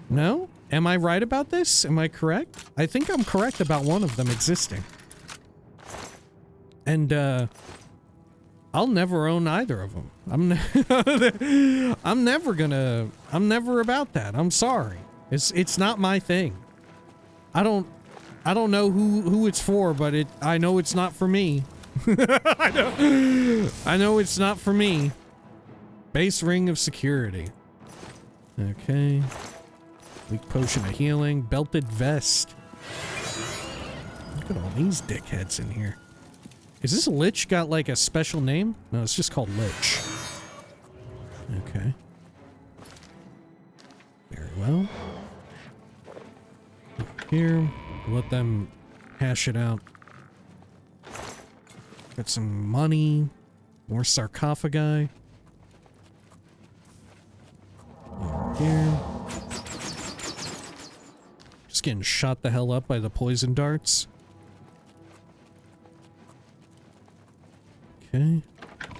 No? Am I right about this? Am I correct? I think I'm correct about one of them existing. And, I'll never own either of them. I'm never about that. I'm sorry. It's not my thing. I don't know who it's for, but I know it's not for me. I know it's not for me. Base ring of security. Okay. Weak potion of healing. Belted vest. Look at all these dickheads in here. Is this lich got like a special name? No, it's just called lich. Okay. Very well. Here. Let them hash it out. Got some money. More sarcophagi. Over here. Just getting shot the hell up by the poison darts. Okay.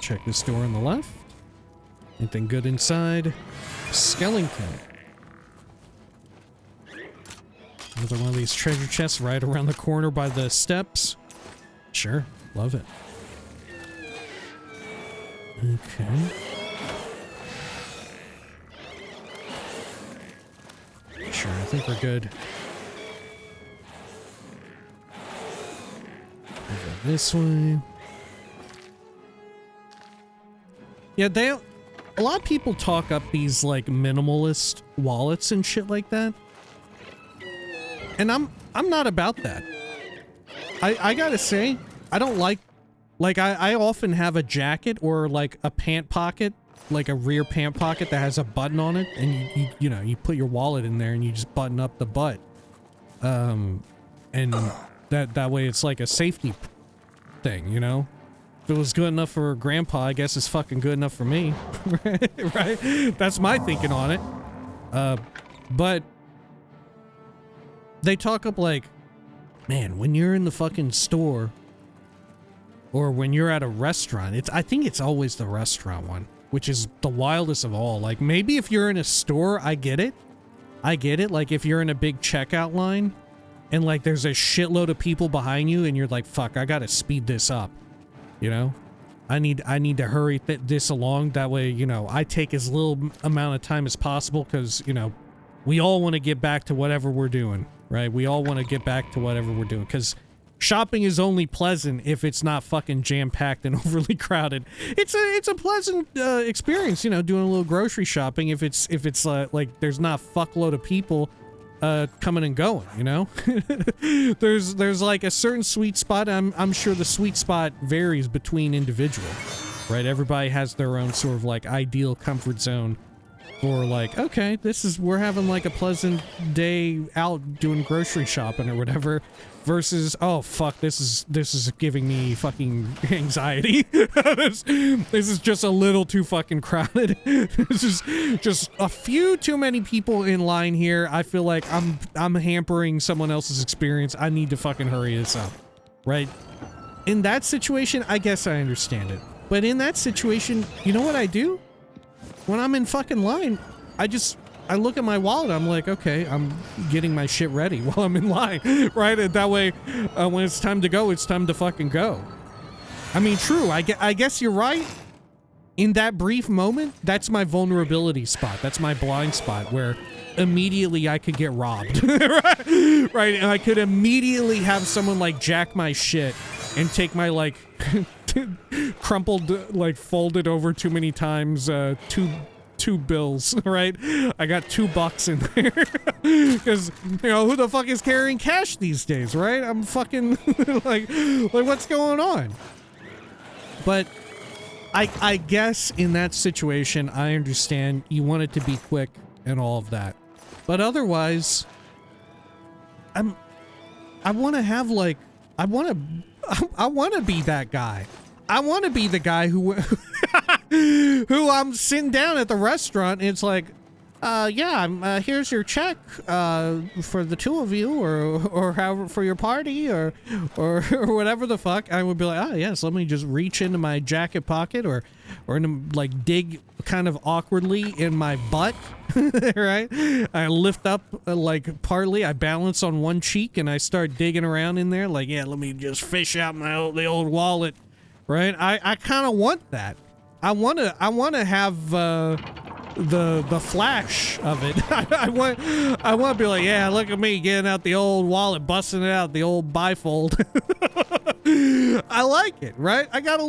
Check this door on the left. Anything good inside? Skeleton. Another one of these treasure chests right around the corner by the steps. Sure. Love it. Okay. Sure, I think we're good. Over this way. Yeah, a lot of people talk up these like minimalist wallets and shit like that. And I'm not about that. I gotta say, I don't like I often have a jacket or like a pant pocket, like a rear pant pocket that has a button on it, and you know, you put your wallet in there and you just button up the butt. And that way it's like a safety thing, you know? If it was good enough for grandpa, I guess it's fucking good enough for me. Right? That's my thinking on it. But they talk up like, man, when you're in the fucking store or when you're at a restaurant, I think it's always the restaurant one, which is the wildest of all. Like, maybe if you're in a store, I get it. Like, if you're in a big checkout line and like there's a shitload of people behind you and you're like, fuck, I gotta speed this up. You know, I need to hurry this along. That way, you know, I take as little amount of time as possible because, you know, we all want to get back to whatever we're doing, right? We all want to get back to whatever we're doing because shopping is only pleasant if it's not fucking jam-packed and overly crowded. It's a pleasant experience, you know, doing a little grocery shopping if it's like there's not a fuckload of people coming and going, you know? there's like a certain sweet spot. I'm sure the sweet spot varies between individual, right? Everybody has their own sort of like ideal comfort zone for like, okay, we're having like a pleasant day out doing grocery shopping or whatever, versus, oh fuck, this is giving me fucking anxiety. this is just a little too fucking crowded. This is just a few too many people in line here. I feel like I'm hampering someone else's experience. I need to fucking hurry this up, right? In that situation, I guess I understand it. But in that situation, you know what I do? When I'm in fucking line, I look at my wallet, I'm like, okay, I'm getting my shit ready while I'm in line, right? And that way, when it's time to go, it's time to fucking go. I mean, true, I guess you're right. In that brief moment, that's my vulnerability spot. That's my blind spot where immediately I could get robbed, right? And I could immediately have someone like jack my shit and take my like crumpled, like folded over too many times, two bills, right? I got $2 in there because, you know, who the fuck is carrying cash these days, right? I'm fucking like what's going on? But I guess in that situation, I understand you want it to be quick and all of that, but otherwise, I want to have like, I want to be that guy. I want to be the guy who who I'm sitting down at the restaurant and it's like, yeah, here's your check for the two of you, or however, for your party, or whatever the fuck. I would be like, oh yes, let me just reach into my jacket pocket or like dig kind of awkwardly in my butt, right? I lift up like partly, I balance on one cheek and I start digging around in there like, yeah, let me just fish out the old wallet, right? I kind of want that. I want to have the flash of it. I want to be like, yeah, look at me getting out the old wallet, busting it out, the old bifold. I like it, right? I got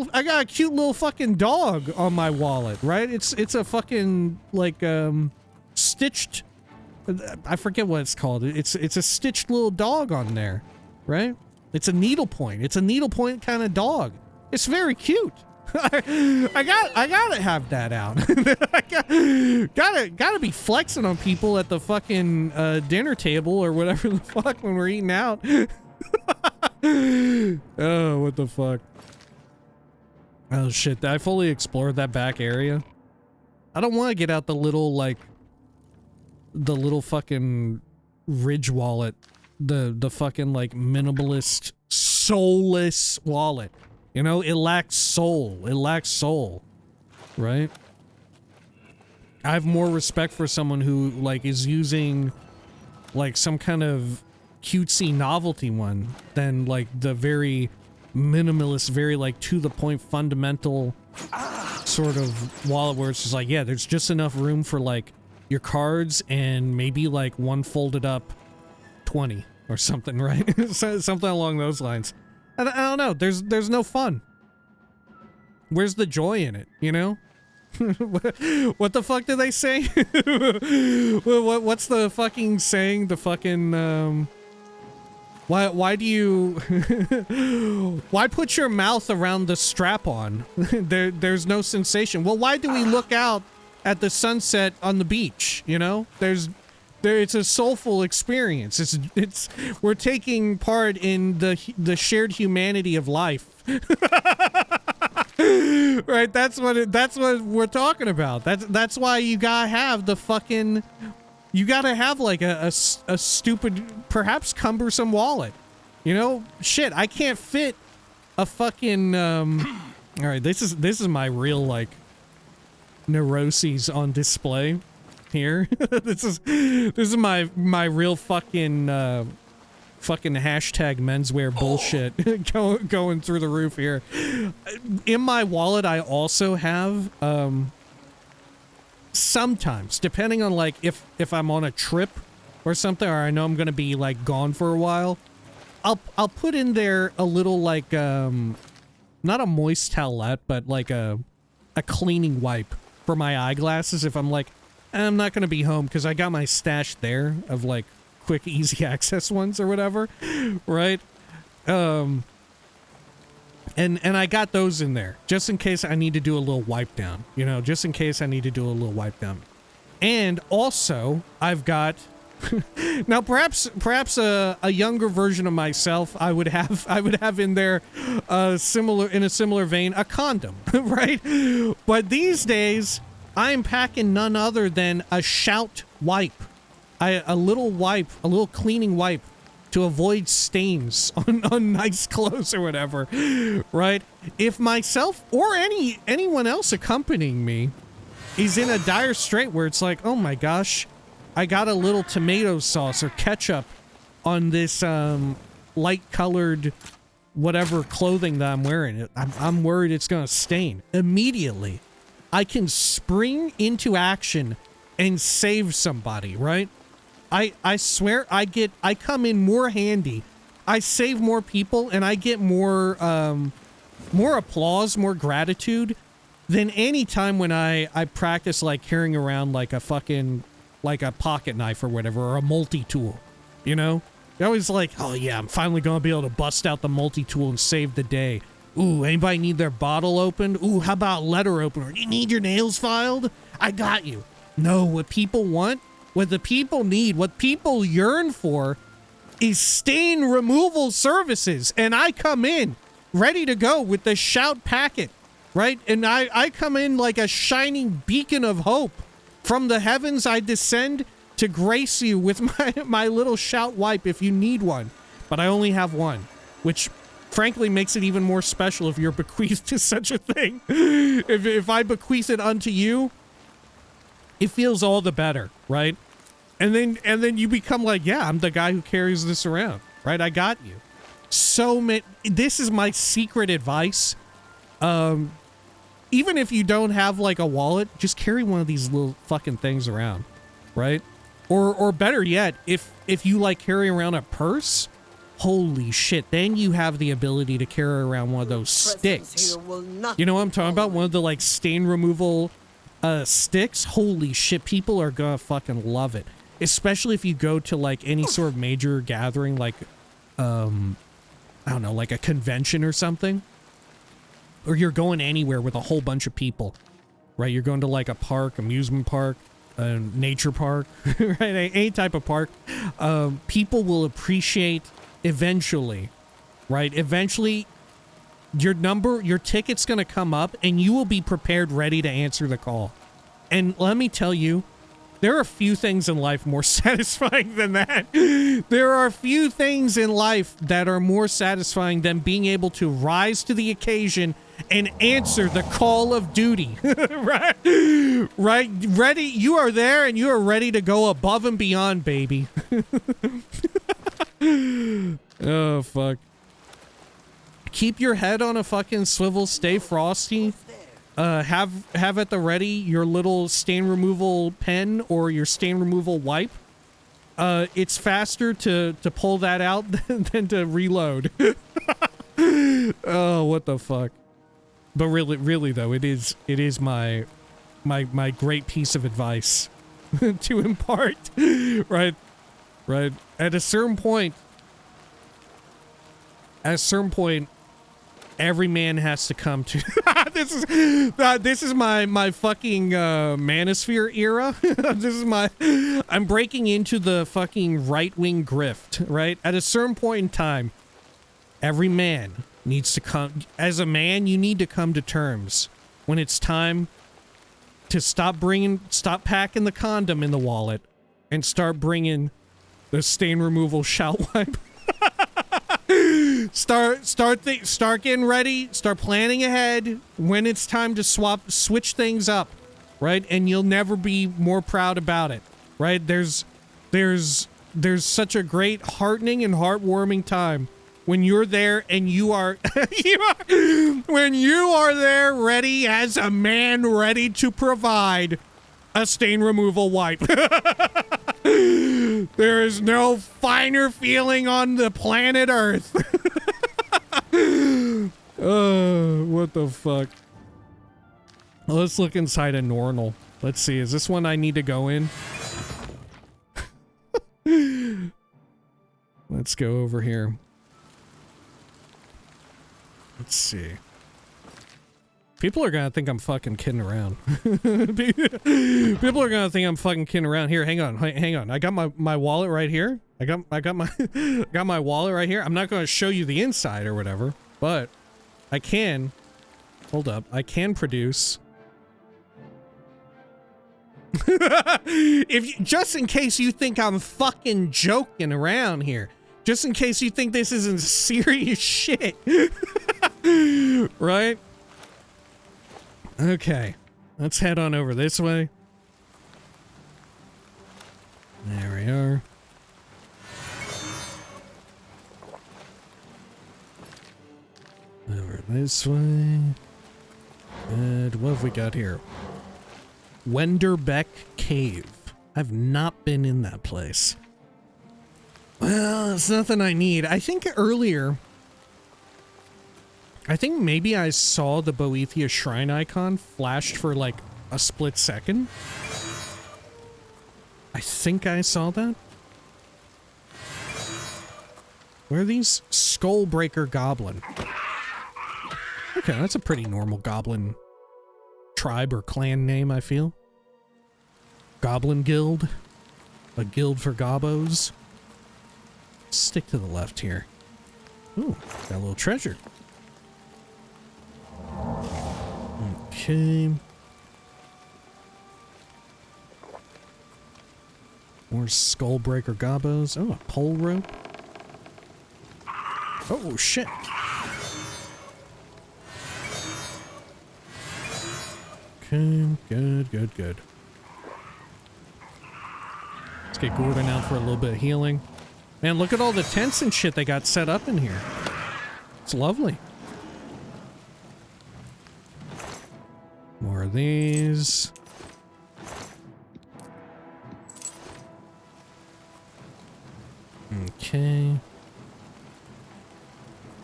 a cute little fucking dog on my wallet, right? It's a fucking like stitched, I forget what it's called. It's a stitched little dog on there, right? It's a needlepoint. It's a needlepoint kind of dog. It's very cute. I gotta have that out. I gotta be flexing on people at the fucking dinner table or whatever the fuck when we're eating out. Oh, what the fuck? Oh shit! I fully explored that back area. I don't want to get out the little the little fucking ridge wallet, the fucking like minimalist, soulless wallet. You know, it lacks soul. It lacks soul, right? I have more respect for someone who like is using like some kind of cutesy novelty one than like the very minimalist, very like to the point fundamental sort of wallet where it's just like, yeah, there's just enough room for like your cards and maybe like one folded up 20 or something, right? Something along those lines. I don't know. There's no fun. Where's the joy in it, you know? What the fuck do they say? What's the fucking saying? The fucking why do you why put your mouth around the strap on? There's no sensation. Well, why do we look out at the sunset on the beach, you know? It's a soulful experience. It's we're taking part in the shared humanity of life. Right, that's what we're talking about. That's why you gotta have the fucking, you gotta have like a stupid, perhaps cumbersome wallet. You know, shit, I can't fit a fucking all right, this is my real like neuroses on display here. this is my real fucking hashtag menswear bullshit going through the roof here. In my wallet, I also have sometimes, depending on like if I'm on a trip or something, or I know I'm gonna be like gone for a while, I'll put in there a little like not a moist towelette, but like a cleaning wipe for my eyeglasses if I'm like, I'm not gonna be home because I got my stash there of like quick easy access ones or whatever, right? And I got those in there just in case I need to do a little wipe down, you know, just in case I need to do a little wipe down. And also I've got now perhaps a younger version of myself I would have in there in a similar vein a condom, right? But these days I'm packing none other than a shout wipe. A little cleaning wipe to avoid stains on nice clothes or whatever, right? If myself or anyone else accompanying me is in a dire strait where it's like, oh my gosh, I got a little tomato sauce or ketchup on this light colored whatever clothing that I'm wearing, I'm worried it's gonna stain. Immediately, I can spring into action and save somebody, right? I swear I come in more handy. I save more people and I get more applause, more gratitude than any time when I practice like carrying around like a fucking, like a pocket knife or whatever, or a multi-tool, you know? You're always like, oh yeah, I'm finally gonna be able to bust out the multi-tool and save the day. Ooh, anybody need their bottle opened? Ooh, how about letter opener? You need your nails filed? I got you. No, what people want, what the people need, what people yearn for is stain removal services. And I come in ready to go with the shout packet, right? And I come in like a shining beacon of hope. From the heavens I descend to grace you with my little shout wipe if you need one. But I only have one, which frankly makes it even more special if you're bequeathed to such a thing. If I bequeath it unto you, it feels all the better, right? And then you become like, yeah, I'm the guy who carries this around, right? I got you. This is my secret advice. Even if you don't have like a wallet, just carry one of these little fucking things around, right? Or better yet, if you like carry around a purse, holy shit, then you have the ability to carry around one of those sticks. You know what I'm talking about? One of the like stain removal sticks, holy shit, people are gonna fucking love it. Especially if you go to like any sort of major gathering, like, I don't know, like a convention or something. Or you're going anywhere with a whole bunch of people, right? You're going to like a park, amusement park, a nature park, right? Any type of park. People will appreciate eventually, right? Eventually, your ticket's gonna come up and you will be prepared, ready to answer the call. And let me tell you, there are few things in life more satisfying than that. There are few things in life that are more satisfying than being able to rise to the occasion and answer the call of duty. Right? Right? Ready? You are there and you are ready to go above and beyond, baby. Oh, fuck. Keep your head on a fucking swivel, stay frosty. Have at the ready your little stain removal pen or your stain removal wipe. It's faster to pull that out than to reload. Oh, what the fuck. But really though, it is my great piece of advice to impart. Right. At a certain point, every man has to come to this is my fucking manosphere era. I'm breaking into the fucking right-wing grift, right? At a certain point in time, every man needs to come. As a man, you need to come to terms when it's time to stop packing the condom in the wallet and start bringing the stain removal shout wipe. Start getting ready, start planning ahead when it's time to switch things up, right? And you'll never be more proud about it, right? There's such a great heartening and heartwarming time when you're there and when you are there ready as a man, ready to provide a stain removal wipe. There is no finer feeling on the planet Earth. Oh, what the fuck? Let's look inside a Nornal. Let's see, is this one I need to go in? Let's go over here. Let's see. People are gonna think I'm fucking kidding around. People are gonna think I'm fucking kidding around. Here, hang on. I got my wallet right here. I got my got my wallet right here. I'm not gonna show you the inside or whatever, but I can. Hold up. I can produce. Just in case you think I'm fucking joking around here. Just in case you think this isn't serious shit. Right? Okay, let's head on over this way. There we are. Over this way. And what have we got here? Wenderbeck Cave. I've not been in that place. Well, it's nothing I need. I think earlier... I think maybe I saw the Boethiah shrine icon flashed for like a split second. I think I saw that. Where are these? Skullbreaker Goblin. Okay, that's a pretty normal goblin tribe or clan name, I feel. Goblin Guild. A guild for gobbos. Stick to the left here. Ooh, got a little treasure. Okay. More Skullbreaker Gobbos. Oh, a pole rope. Oh, shit. Okay, good. Let's get Gordon out for a little bit of healing. Man, look at all the tents and shit they got set up in here. It's lovely. More of these. Okay.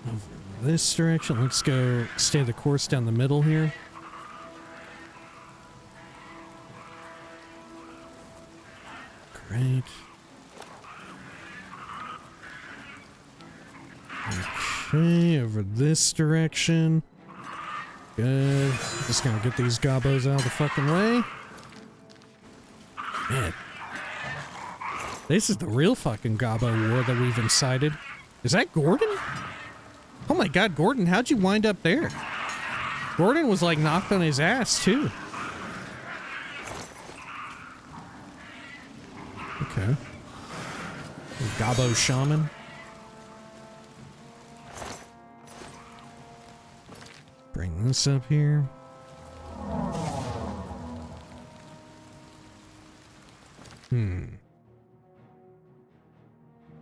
Over this direction. Let's go stay the course down the middle here. Right. Okay, over this direction. Good. Just gonna get these gobbos out of the fucking way. Man. This is the real fucking gobbo war that we've incited. Is that Gordon? Oh my god, Gordon, how'd you wind up there? Gordon was like knocked on his ass too. Okay. Gobbo shaman. Bring this up here.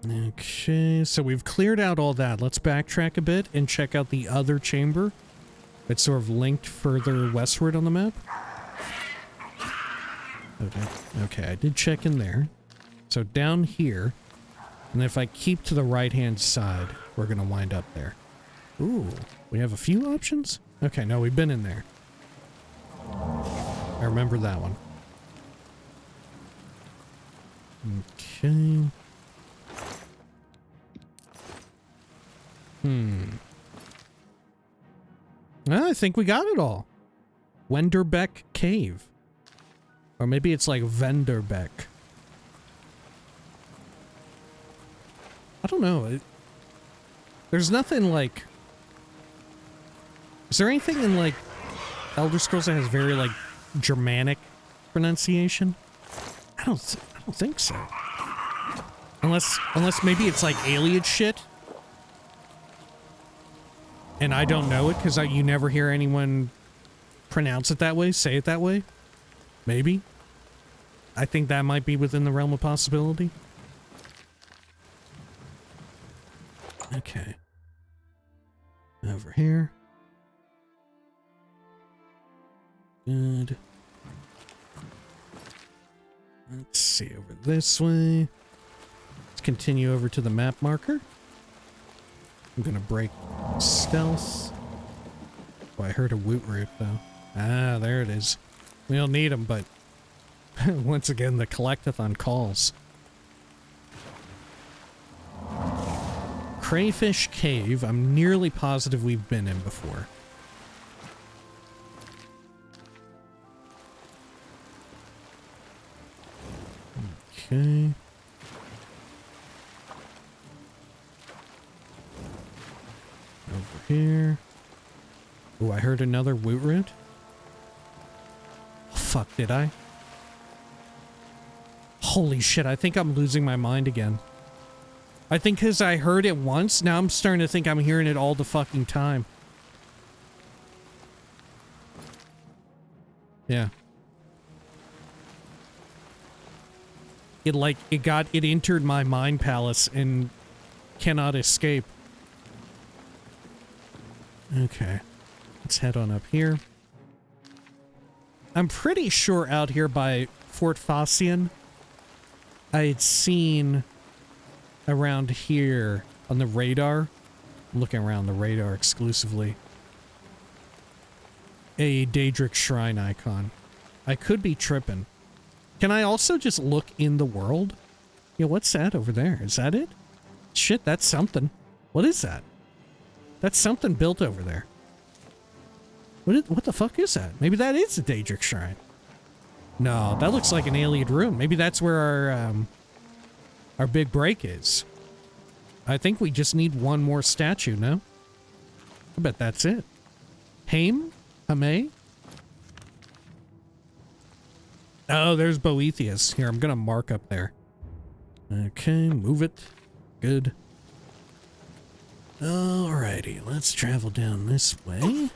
Okay, so we've cleared out all that. Let's backtrack a bit and check out the other chamber. It's sort of linked further westward on the map. Okay, I did check in there. So down here, and if I keep to the right-hand side, we're gonna wind up there. Ooh, we have a few options? Okay, no, we've been in there. I remember that one. Okay. I think we got it all. Wenderbeck Cave. Or maybe it's like Venderbeck. I don't know. There's nothing like... Is there anything in like Elder Scrolls that has very like Germanic pronunciation? I don't think so. Unless maybe it's like alien shit. And I don't know it because you never hear anyone pronounce it that way, say it that way. Maybe. I think that might be within the realm of possibility. Okay. Over here. Good. Let's see, over this way. Let's continue over to the map marker. I'm gonna break stealth. Oh, I heard a woot root though. Ah, there it is. We don't need them, but once again, the collect-athon calls. Crayfish Cave. I'm nearly positive we've been in before. Okay. Over here. Oh, I heard another woot root. Oh, fuck, did I? Holy shit, I think I'm losing my mind again. I think because I heard it once, now I'm starting to think I'm hearing it all the fucking time. Yeah. It entered my mind palace and cannot escape. Okay. Let's head on up here. I'm pretty sure out here by Fort Fossian, I had seen around here on the radar, I'm looking around the radar exclusively, a Daedric Shrine icon. I could be tripping. Can I also just look in the world? Yeah, what's that over there? Is that it? Shit, that's something. What is that? That's something built over there. What the fuck is that? Maybe that is a Daedric Shrine. No, that looks like an alien room. Maybe that's where our big break is. I think we just need one more statue, no? I bet that's it. Haim? Hame? Oh, there's Boethiah. Here, I'm gonna mark up there. Okay, move it. Good. Alrighty, let's travel down this way.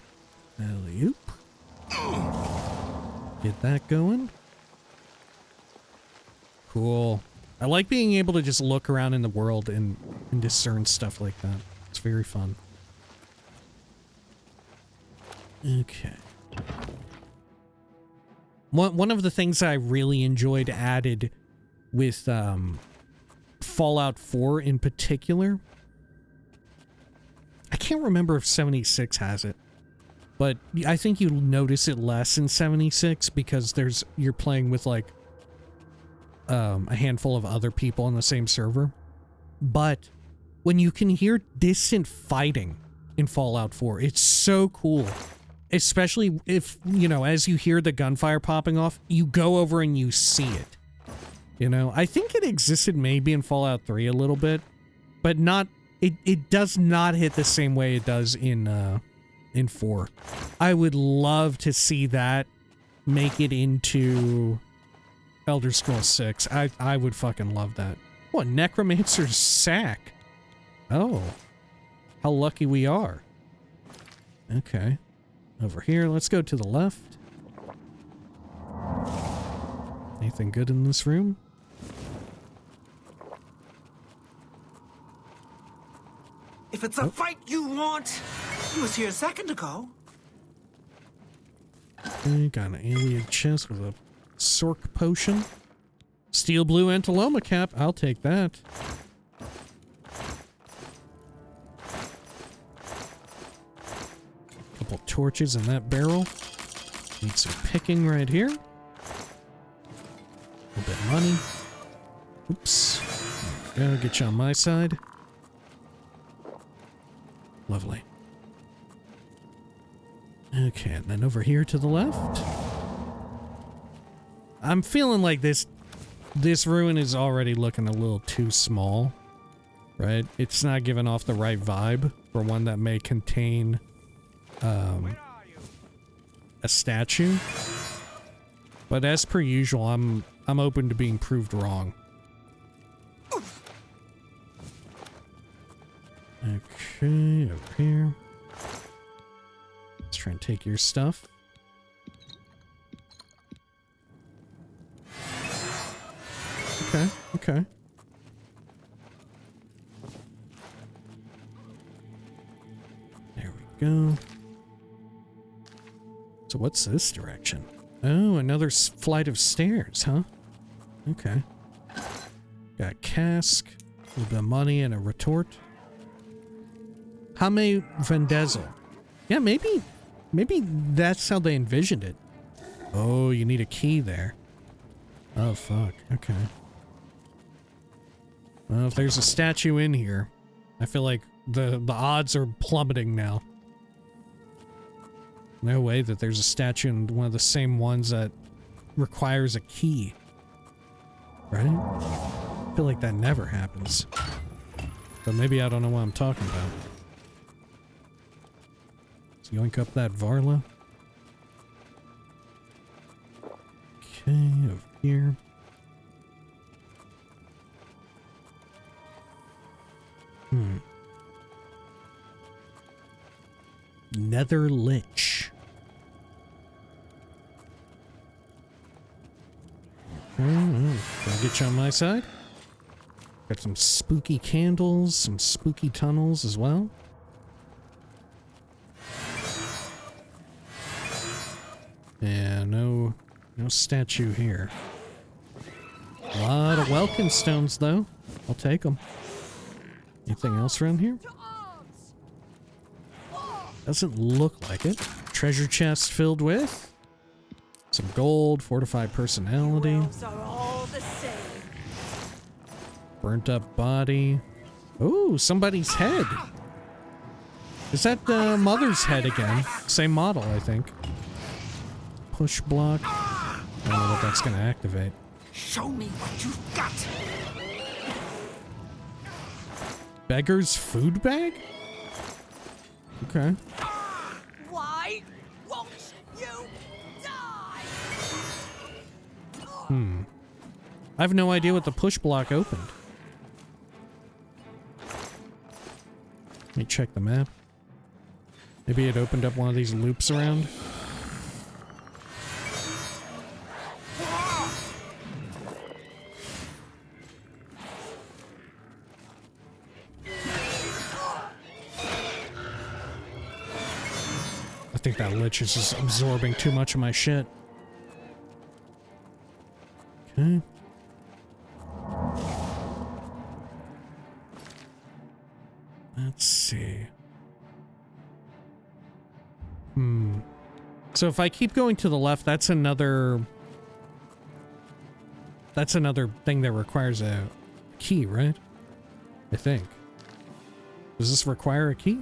Alley-oop. Get that going. Cool. I like being able to just look around in the world and discern stuff like that. It's very fun. Okay. One of the things I really enjoyed added with Fallout 4 in particular, I can't remember if 76 has it, but I think you notice it less in 76 because you're playing with like a handful of other people on the same server. But when you can hear distant fighting in Fallout 4, it's so cool. Especially if, you know, as you hear the gunfire popping off, you go over and you see it. You know, I think it existed maybe in Fallout 3 a little bit, but not, it does not hit the same way it does in 4. I would love to see that make it into Elder Scrolls 6. I would fucking love that. What, Necromancer's Sack? Oh, how lucky we are. Okay. Over here, let's go to the left. Anything good in this room? If it's a fight you want, he was here a second ago. Okay, got an alien chest with a Sork potion. Steel blue Antiloma cap, I'll take that. Couple torches in that barrel. Need some picking right here. A little bit of money. Oops. There we go, get you on my side. Lovely. Okay, and then over here to the left. I'm feeling like this ruin is already looking a little too small, right? It's not giving off the right vibe for one that may contain a statue. But as per usual, I'm open to being proved wrong. Okay, over here. Let's try and take your stuff. Okay, okay. There we go. So what's this direction? Oh, another flight of stairs, huh? Okay. Got a cask, a little bit of money, and a retort. Hame Vendezel. Yeah, maybe that's how they envisioned it. Oh, you need a key there. Oh, fuck. Okay. Well, if there's a statue in here, I feel like the odds are plummeting now. No way that there's a statue in one of the same ones that requires a key. Right? I feel like that never happens. But maybe I don't know what I'm talking about. Let's yoink up that Varla. Okay, over here. Nether Lich. Can I get you on my side? Got some spooky candles, some spooky tunnels as well. Yeah, no statue here. A lot of welcome stones, though. I'll take them. Anything else around here? Doesn't look like it. Treasure chest filled with some gold, fortified personality. Are all the same. Burnt up body. Ooh, somebody's head. Is that Mother's head again? Same model, I think. Push block. I don't know what that's going to activate. Show me what you've got. Beggar's food bag? Okay. Why won't you die? I have no idea what the push block opened. Let me check the map. Maybe it opened up one of these loops around. I think that lich is just absorbing too much of my shit. Okay. Let's see. So if I keep going to the left, that's another That's another thing that requires a key, right? I think. Does this require a key?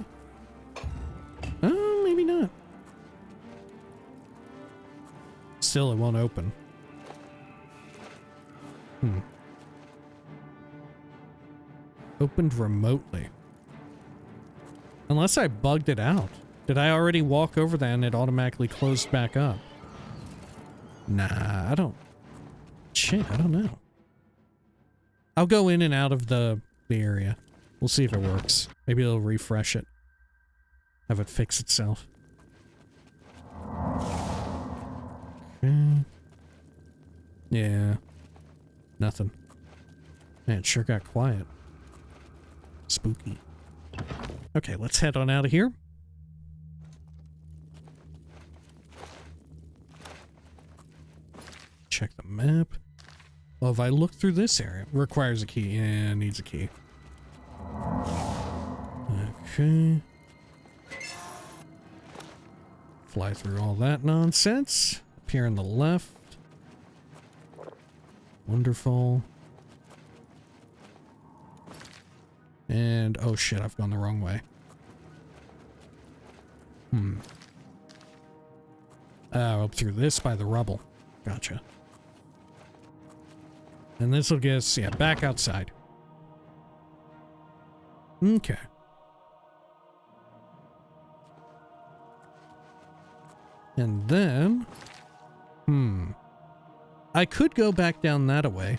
Oh, maybe not. Still, it won't open. Opened remotely. Unless I bugged it out. Did I already walk over that and it automatically closed back up? Nah, I don't... Shit, I don't know. I'll go in and out of the area. We'll see if it works. Maybe it'll refresh it. Have it fix itself. Okay. Yeah. Nothing. Man, it sure got quiet. Spooky. Okay, let's head on out of here. Check the map. Well, if I look through this area, it requires a key. Yeah, it needs a key. Okay. Fly through all that nonsense. Up here on the left. Wonderful. And, oh shit, I've gone the wrong way. Up through this by the rubble. Gotcha. And this will get us, yeah, back outside. Okay. And then... I could go back down that way.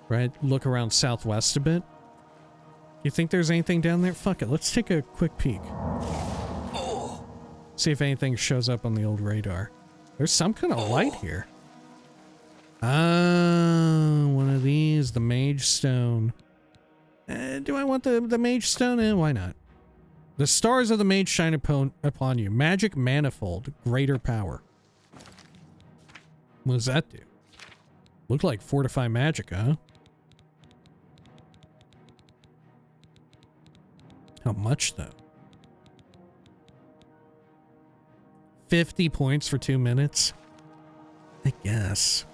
Right? Look around southwest a bit. You think there's anything down there? Fuck it, let's take a quick peek. See if anything shows up on the old radar. There's some kind of light here. Ah, one of these, the Mage Stone. Do I want the Mage Stone? Why not? The stars of the Mage shine upon you. Magic manifold, greater power. What does that do? Look like fortify magic, huh? How much, though? 50 points for 2 minutes? I guess.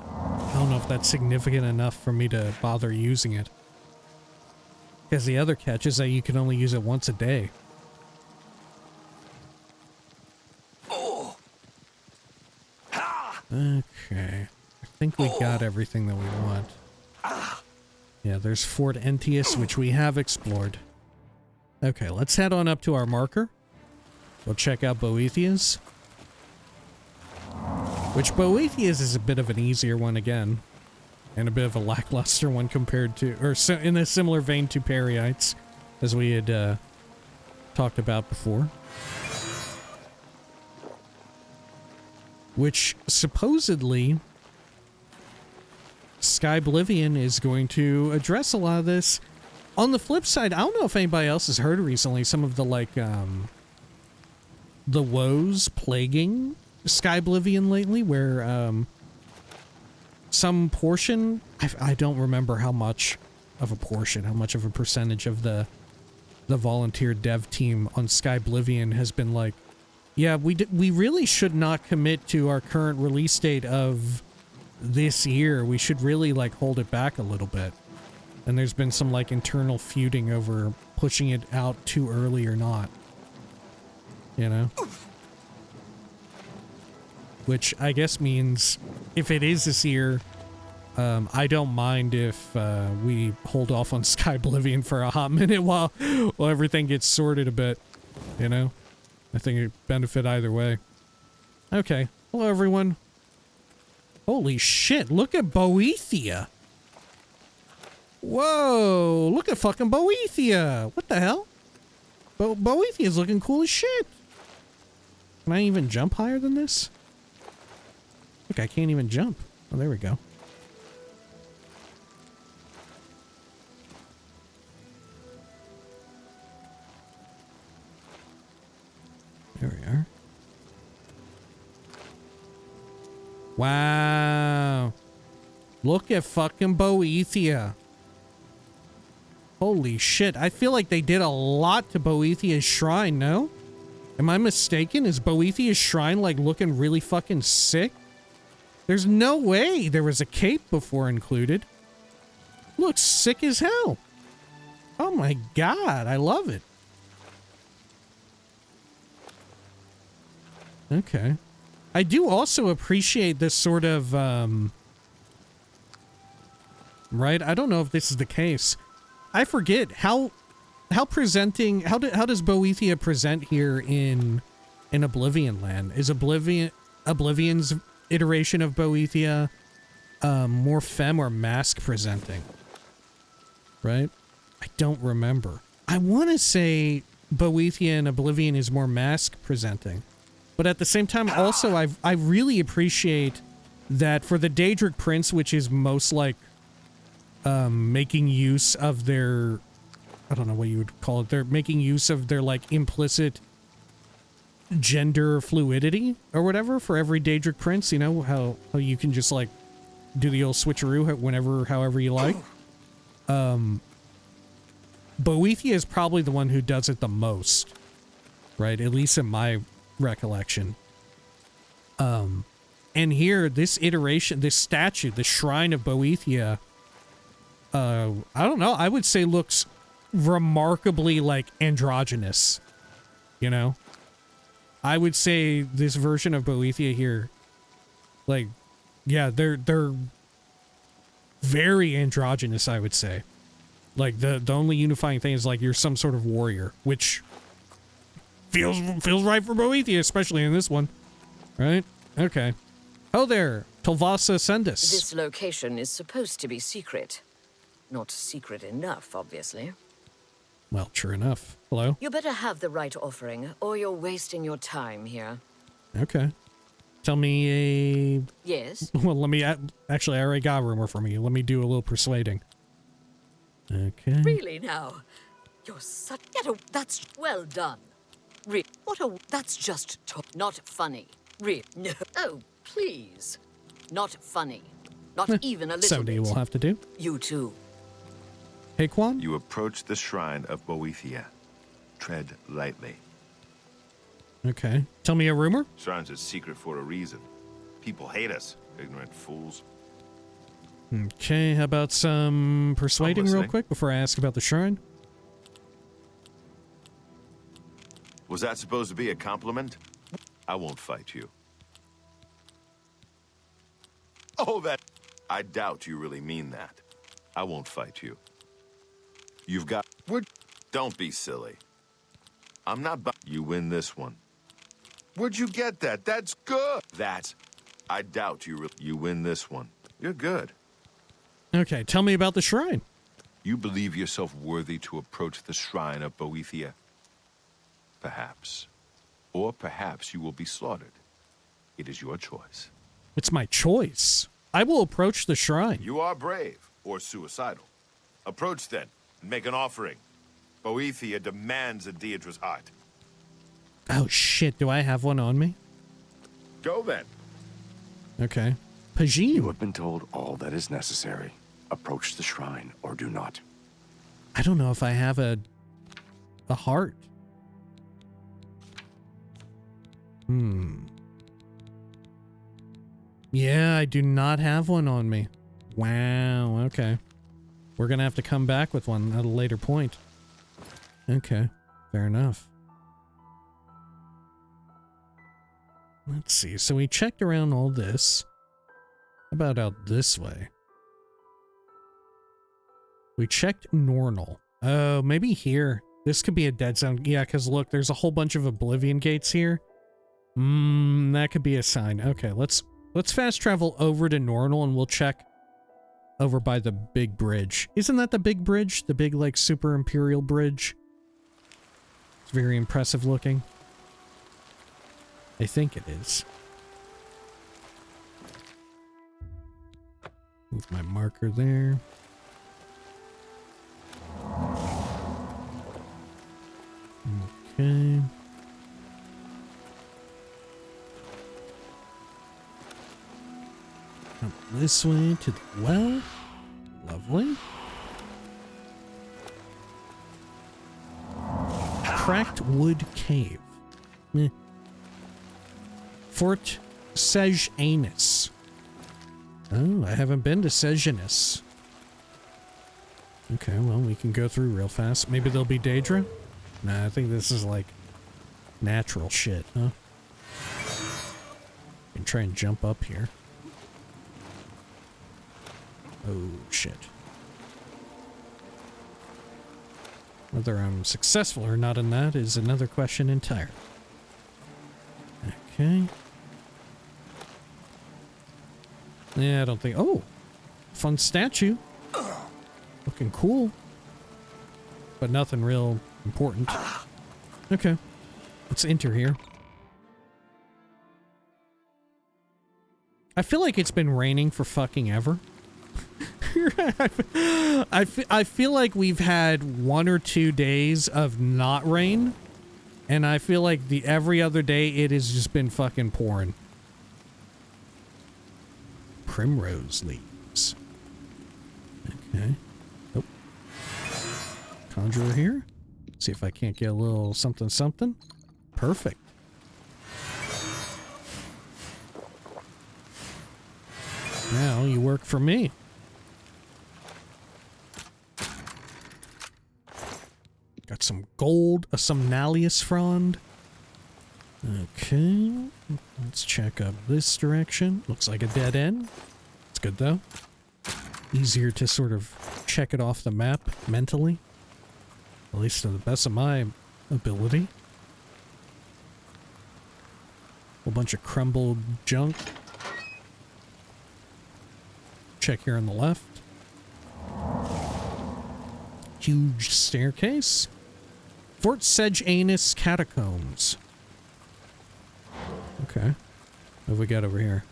I don't know if that's significant enough for me to bother using it. Because the other catch is that you can only use it once a day. Okay. I think we got everything that we want. Yeah, there's Fort Entius, which we have explored. Okay, let's head on up to our marker. We'll check out Boethiah's. Which Boethiah's is a bit of an easier one again. And a bit of a lackluster one compared to... Or so in a similar vein to Pereites, as we had talked about before. Which supposedly... Oblivion is going to address a lot of this. On the flip side, I don't know if anybody else has heard recently some of the, like, the woes plaguing Oblivion lately, where, some portion, I don't remember how much of a portion, how much of a percentage of the volunteer dev team on Oblivion has been like, yeah, we really should not commit to our current release date of this year. We should really, like, hold it back a little bit. And there's been some, like, internal feuding over pushing it out too early or not. You know? Which I guess means if it is this year, I don't mind if we hold off on Oblivion for a hot minute while everything gets sorted a bit. You know? I think it'd benefit either way. Okay. Hello, everyone. Holy shit, look at Boethiah. Whoa, look at fucking Boethiah. What the hell? Boethiah's looking cool as shit. Can I even jump higher than this? Look, I can't even jump. Oh, there we go. There we are. Wow. Look at fucking Boethiah. Holy shit. I feel like they did a lot to Boethiah's shrine, no? Am I mistaken? Is Boethiah's shrine, like, looking really fucking sick? There's no way there was a cape before included. Looks sick as hell. Oh my god, I love it. Okay. I do also appreciate this sort of, right? I don't know if this is the case. I forget how presenting, how does Boethia present here in Oblivion land? Is Oblivion's iteration of Boethia more femme or mask presenting? Right? I don't remember. I want to say Boethia in Oblivion is more mask presenting. But at the same time, also, I really appreciate that for the Daedric Prince, which is most like making use of their, I don't know what you would call it, they're making use of their like implicit gender fluidity or whatever for every Daedric Prince, you know, how you can just like do the old switcheroo whenever, however you like. Boethia is probably the one who does it the most, right? At least in my recollection. And here, this iteration, this statue, the Shrine of Boethia, I don't know, I would say looks remarkably like androgynous, you know? I would say this version of Boethia here, like, yeah, they're very androgynous, I would say. Like, the only unifying thing is, like, you're some sort of warrior, which feels right for Boethia, especially in this one. Right? Okay. Oh there, Tolvasa Sendus. This location is supposed to be secret. Not secret enough, obviously. Well, true enough. Hello? You better have the right offering, or you're wasting your time here. Okay. Tell me a... Yes? Well, let me... Actually, I already got a rumor from you. Let me do a little persuading. Okay. Really now? You're such... That's well done. That's just not funny. No. Oh, please. Not funny. Not even a little 70 bit. will have to do. You too. Hey, Quan? You approach the shrine of Boethia. Tread lightly. Okay. Tell me a rumor? Shrine's a secret for a reason. People hate us, ignorant fools. Okay, how about some persuading real listening. quick before I ask about the shrine? Was that supposed to be a compliment? I won't fight you. Oh, that... I doubt you really mean that. I won't fight you. You've got... Don't be silly. I'm not... You win this one. Where'd you get that? That's good. That's... I doubt you really... You win this one. You're good. Okay, tell me about the shrine. You believe yourself worthy to approach the shrine of Boethia? Perhaps. Or perhaps you will be slaughtered. It is your choice. It's my choice. I will approach the shrine. You are brave, or suicidal. Approach then, and make an offering. Boethia demands a Deidre's heart. Oh shit, do I have one on me? Go then. Okay. Pajim. You have been told all that is necessary. Approach the shrine, or do not. I don't know if I have a heart. Yeah, I do not have one on me. Wow, okay. We're gonna have to come back with one at a later point. Okay, fair enough. Let's see, so we checked around all this. How about out this way? We checked Nornal. Oh, maybe here. This could be a dead zone. Yeah, because look, there's a whole bunch of Oblivion gates here. That could be a sign. Okay, let's fast travel over to Nornal and we'll check over by the big bridge. Isn't that the big bridge? The big, like, super imperial bridge? It's very impressive looking. I think it is. Move my marker there. Okay. Up this way to the well. Lovely. Cracked wood cave. Fort Sej Anus. Oh, I haven't been to Sejanus. Okay, well, we can go through real fast. Maybe there'll be Daedra? Nah, I think this is like natural shit, huh? Can try and jump up here. Oh, shit. Whether I'm successful or not in that is another question entirely. Okay. Yeah, I don't think... Oh! Fun statue. Looking cool. But nothing real important. Okay. Let's enter here. I feel like it's been raining for fucking ever. I feel like we've had 1 or 2 days of not rain. And I feel like every other day it has just been fucking pouring. Primrose leaves. Okay. Oh. Conjurer here. See if I can't get a little something something. Perfect. Now you work for me. Got some gold, some Nalius frond. Okay, let's check up this direction. Looks like a dead end. It's good though. Easier to sort of check it off the map mentally. At least to the best of my ability. A bunch of crumbled junk. Check here on the left. Huge staircase. Fort Sejanus Catacombs. Okay. What have we got over here?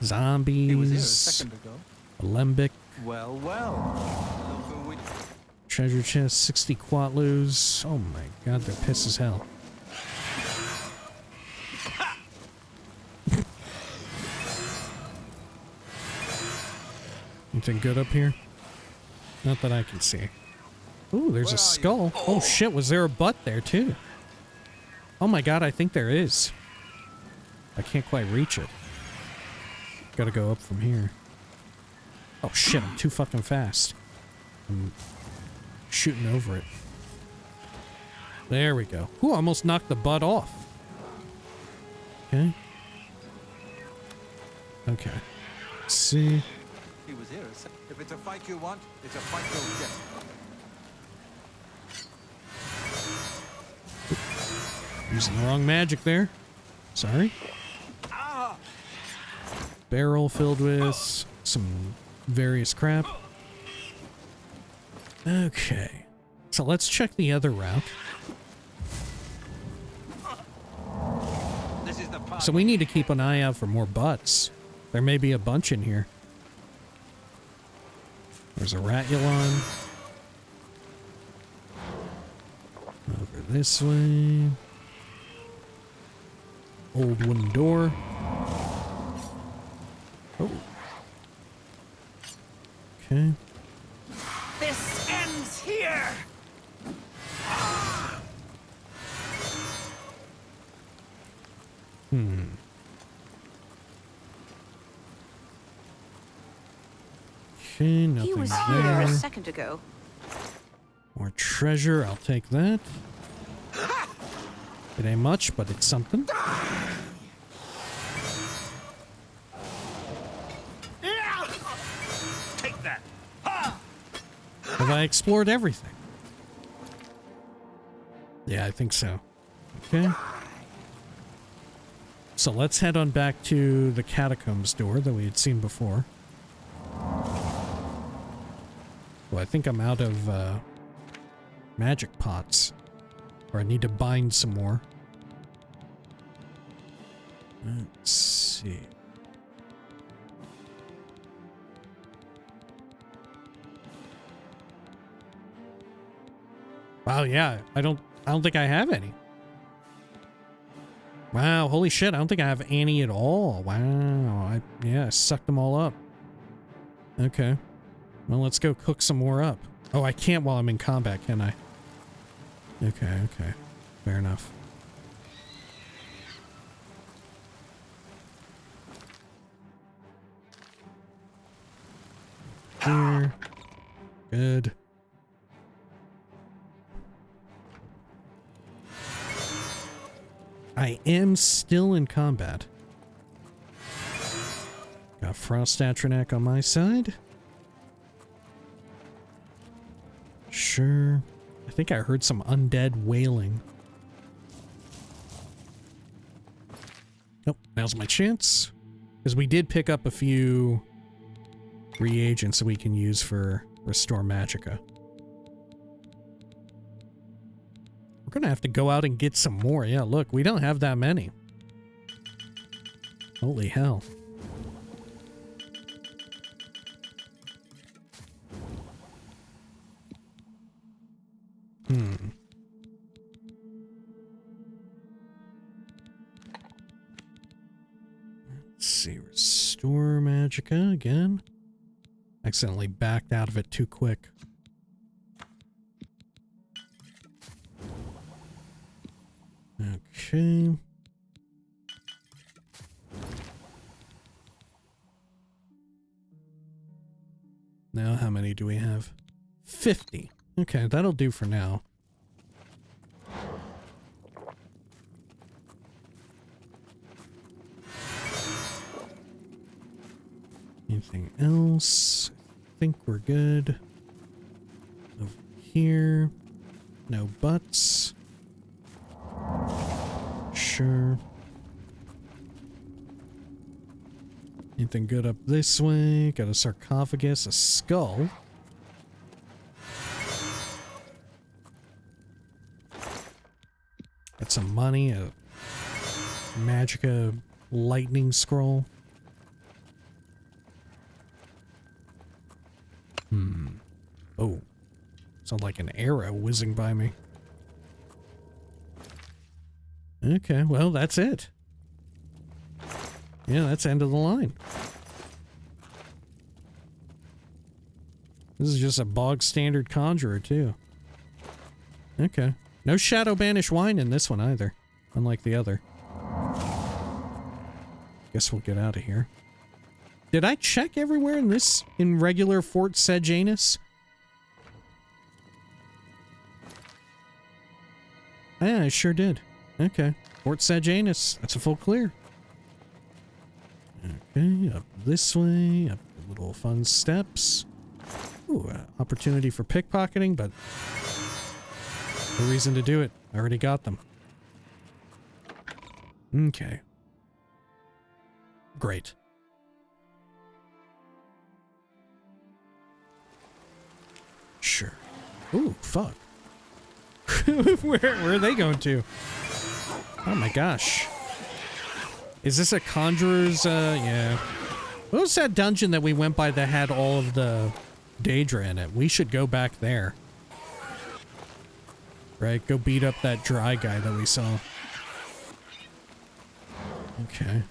Zombies. He was here a second ago. Alembic. Well, well. Look who we... Treasure chest, 60 quatlus. Oh my god, they're piss as hell. Anything good up here? Not that I can see. Ooh, there's a skull. Oh shit, was there a butt there too? Oh my god, I think there is. I can't quite reach it. Gotta go up from here. Oh shit, I'm too fucking fast. I'm shooting over it. There we go. Ooh, almost knocked the butt off. Okay. Okay. Let's see. He was here a second. If it's a fight you want, it's a fight you'll get. Using the wrong magic there. Sorry. Barrel filled with some various crap. Okay. So let's check the other route. This is the part. So we need to keep an eye out for more butts. There may be a bunch in here. There's a Ratulon. Over this way. Old wooden door. Oh. Okay. This ends here. Okay, nothing He was there. here a second ago. More treasure, I'll take that. It ain't much, but it's something. Take that. Have I explored everything? Yeah, I think so. Okay. So let's head on back to the catacombs door that we had seen before. Well, I think I'm out of magic pots. Or I need to bind some more. Let's see. Wow, yeah, I don't think I have any. Wow, holy shit, I don't think I have any at all. Wow, I sucked them all up. Okay. Well, let's go cook some more up. Oh, I can't while I'm in combat, can I? Okay, okay. Fair enough. here. Good. I am still in combat. Got Frost Atronak on my side. Sure. I think I heard some undead wailing. Oh, now's my chance. Because we did pick up a few reagents that we can use for Restore Magicka. We're gonna have to go out and get some more. Yeah, look, we don't have that many. Holy hell. Let's see, Restore Magicka again. Accidentally backed out of it too quick. Okay. Now how many do we have? 50. Okay, that'll do for now. Anything else? I think we're good. Over here. No butts. Sure. Anything good up this way? Got a sarcophagus, a skull. Got some money, a Magicka lightning scroll. Oh. Sounds like an arrow whizzing by me. Okay, well, that's it. Yeah, that's end of the line. This is just a bog standard conjurer, too. Okay. No Shadow Banish wine in this one either, unlike the other. Guess we'll get out of here. Did I check everywhere in regular Fort Sejanus? Yeah, I sure did. Okay. Fort Sejanus. That's a full clear. Okay, up this way, up the little fun steps. Ooh, opportunity for pickpocketing, but no reason to do it. I already got them. Okay. Great. Sure. Ooh, fuck. Where are they going to? Oh my gosh. Is this a conjurer's, yeah. What was that dungeon that we went by that had all of the Daedra in it? We should go back there. Right, go beat up that dry guy that we saw. Okay.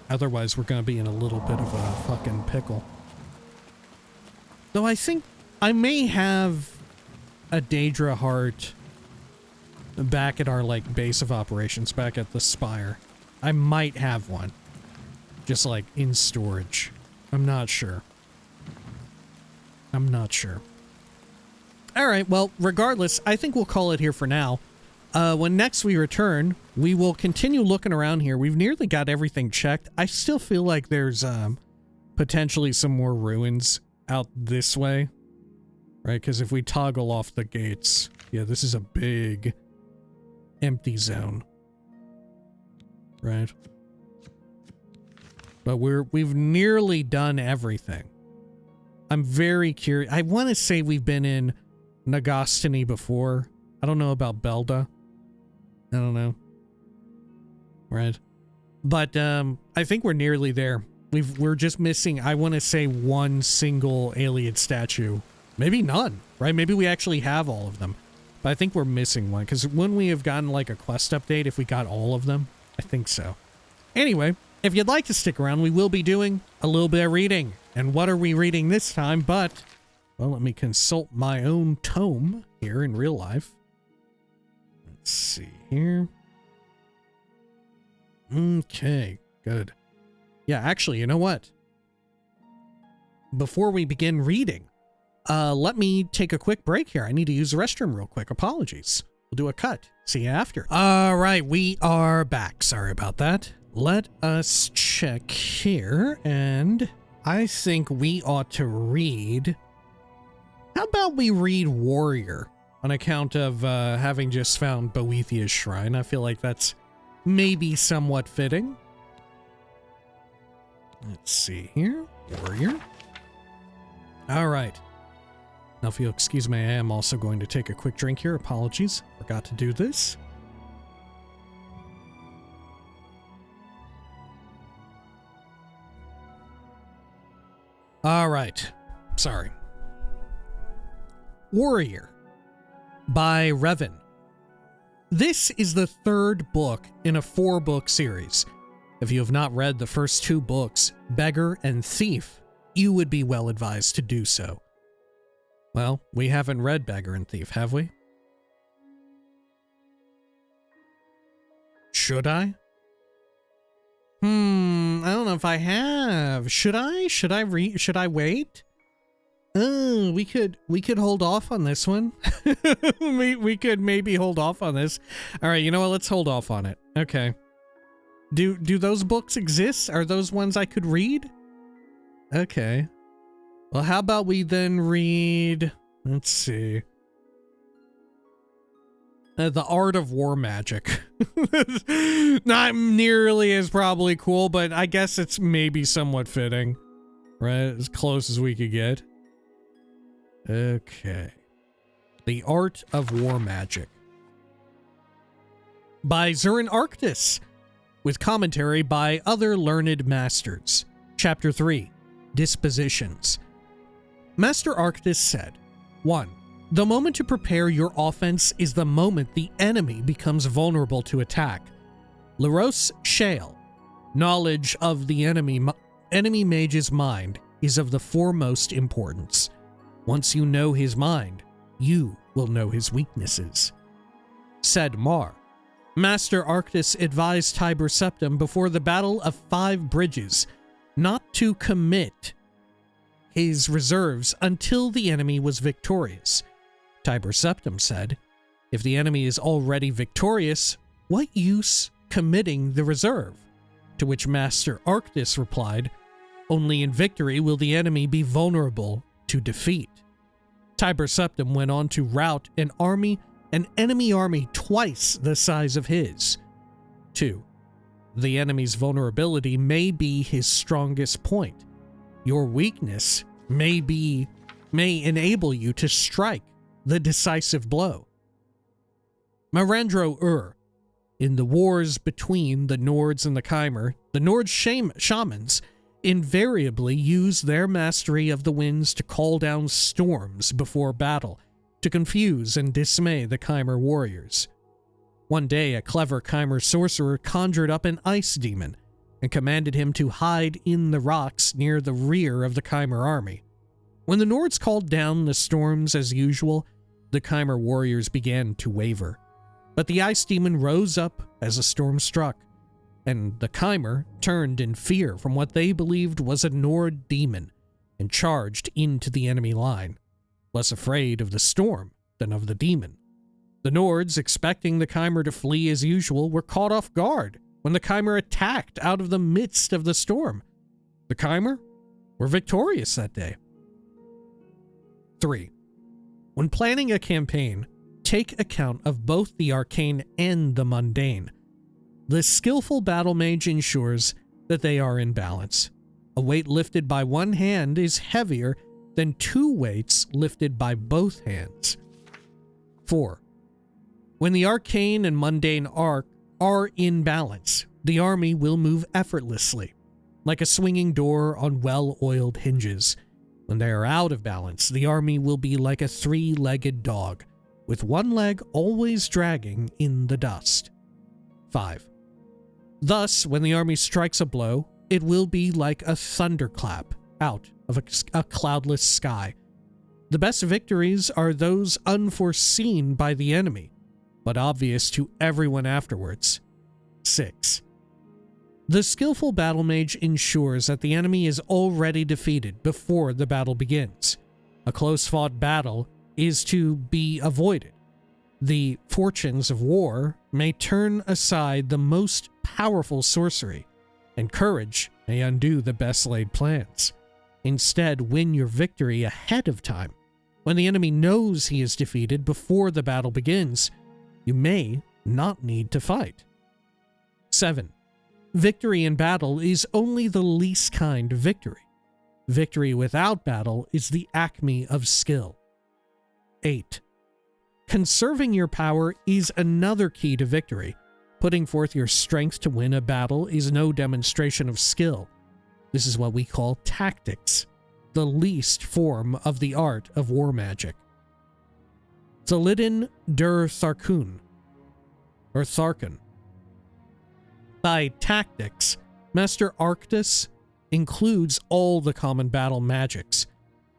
Otherwise, we're gonna be in a little bit of a fucking pickle. Though I think I may have a Daedra heart back at our, like, base of operations, back at the Spire. I might have one. Just, like, in storage. I'm not sure. I'm not sure. Alright, well, regardless, I think we'll call it here for now. When next we return, we will continue looking around here. We've nearly got everything checked. I still feel like there's, potentially some more ruins out this way. Right, because if we toggle off the gates, yeah, this is a big empty zone. Right? But we've nearly done everything. I'm very curious. I want to say we've been in Nagastani before. I don't know about Belda. I don't know. Right? But I think we're nearly there. We're just missing, I want to say, one single alien statue. Maybe none, right? Maybe we actually have all of them. But I think we're missing one, because wouldn't we have gotten, like, a quest update if we got all of them? I think so. Anyway, if you'd like to stick around, we will be doing a little bit of reading. And what are we reading this time? But, well, let me consult my own tome here in real life. Let's see here. Okay, good. Yeah, actually, you know what? before we begin reading, let me take a quick break here. I need to use the restroom real quick. Apologies. We'll do a cut. See you after. All right, we are back. Sorry about that. Let us check here, and I think we ought to read... How about we read Warrior on account of having just found Boethiah's shrine? I feel like that's maybe somewhat fitting. Let's see here. Warrior. All right. Now, if you'll excuse me, I am also going to take a quick drink here. Apologies. Forgot to do this. All right. Sorry. Warrior by Revan. This is the third book in a 4-book series. If you have not read the first 2 books, Beggar and Thief, you would be well advised to do so. Well, we haven't read Beggar and Thief, have we? Should I? I don't know if I have. Should I? Should I wait? We could hold off on this one. we could maybe hold off on this. All right, you know what? Let's hold off on it. Okay. Do those books exist? Are those ones I could read? Okay. Well, how about we then read... Let's see. The Art of War Magic. Not nearly as probably cool, but I guess it's maybe somewhat fitting. Right? As close as we could get. Okay. The Art of War Magic. By Zurin Arctis, with commentary by other learned masters. Chapter 3. Dispositions. Master Arctis said, 1. The moment to prepare your offense is the moment the enemy becomes vulnerable to attack. Leros Shale. Knowledge of the enemy mage's mind is of the foremost importance. Once you know his mind, you will know his weaknesses. Said Mar. Master Arctis advised Tiber Septim before the Battle of 5 Bridges not to commit his reserves until the enemy was victorious. Tiber Septim said, if the enemy is already victorious, what use committing the reserve? To which Master Arctis replied, only in victory will the enemy be vulnerable to defeat. Tiber Septim went on to rout an enemy army twice the size of his. 2. The enemy's vulnerability may be his strongest point. Your weakness may enable you to strike the decisive blow. Marandro in the wars between the Nords and the Chimer, the Nord shamans invariably use their mastery of the winds to call down storms before battle, to confuse and dismay the Chimer warriors. One day, a clever Chimer sorcerer conjured up an ice demon and commanded him to hide in the rocks near the rear of the Chimer army. When the Nords called down the storms as usual, the Chimer warriors began to waver. But the ice demon rose up as a storm struck, and the Chimer turned in fear from what they believed was a Nord demon and charged into the enemy line, less afraid of the storm than of the demon. The Nords, expecting the Chimer to flee as usual, were caught off guard when the Chimer attacked out of the midst of the storm. The Chimer were victorious that day. 3. When planning a campaign, take account of both the arcane and the mundane. The skillful battle mage ensures that they are in balance. A weight lifted by one hand is heavier than 2 weights lifted by both hands. 4. When the arcane and mundane are in balance, the army will move effortlessly, like a swinging door on well-oiled hinges. When they are out of balance, the army will be like a 3-legged dog, with one leg always dragging in the dust. 5. Thus, when the army strikes a blow, it will be like a thunderclap out of a cloudless sky. The best victories are those unforeseen by the enemy, but obvious to everyone afterwards. 6. The skillful battle mage ensures that the enemy is already defeated before the battle begins. A close-fought battle is to be avoided. The fortunes of war may turn aside the most powerful sorcery, and courage may undo the best-laid plans. Instead, win your victory ahead of time. When the enemy knows he is defeated before the battle begins, you may not need to fight. 7. Victory in battle is only the least kind of victory. Victory without battle is the acme of skill. 8. Conserving your power is another key to victory. Putting forth your strength to win a battle is no demonstration of skill. This is what we call tactics, the least form of the art of war magic. Thalidin dur Tharkun, or Tharkun. By tactics, Master Arctus includes all the common battle magics.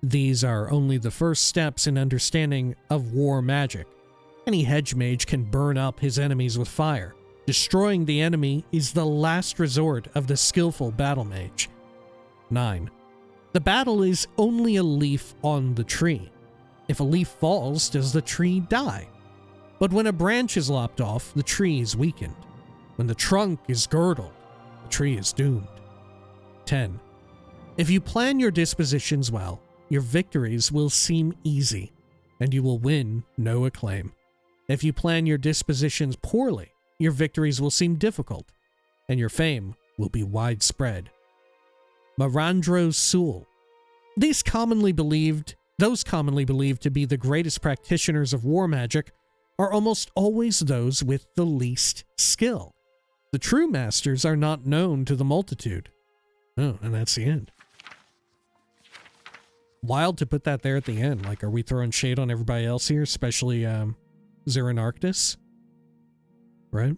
These are only the first steps in understanding of war magic. Any hedge mage can burn up his enemies with fire. Destroying the enemy is the last resort of the skillful battle mage. 9. The battle is only a leaf on the tree. If a leaf falls, does the tree die? But when a branch is lopped off, the tree is weakened. When the trunk is girdled, the tree is doomed. 10. If you plan your dispositions well, your victories will seem easy, and you will win no acclaim. If you plan your dispositions poorly, your victories will seem difficult, and your fame will be widespread. Marandro Sul. Those commonly believed to be the greatest practitioners of war magic are almost always those with the least skill. The true masters are not known to the multitude. Oh, and that's the end. Wild to put that there at the end. Like, are we throwing shade on everybody else here, especially Zurin Arctus? Right?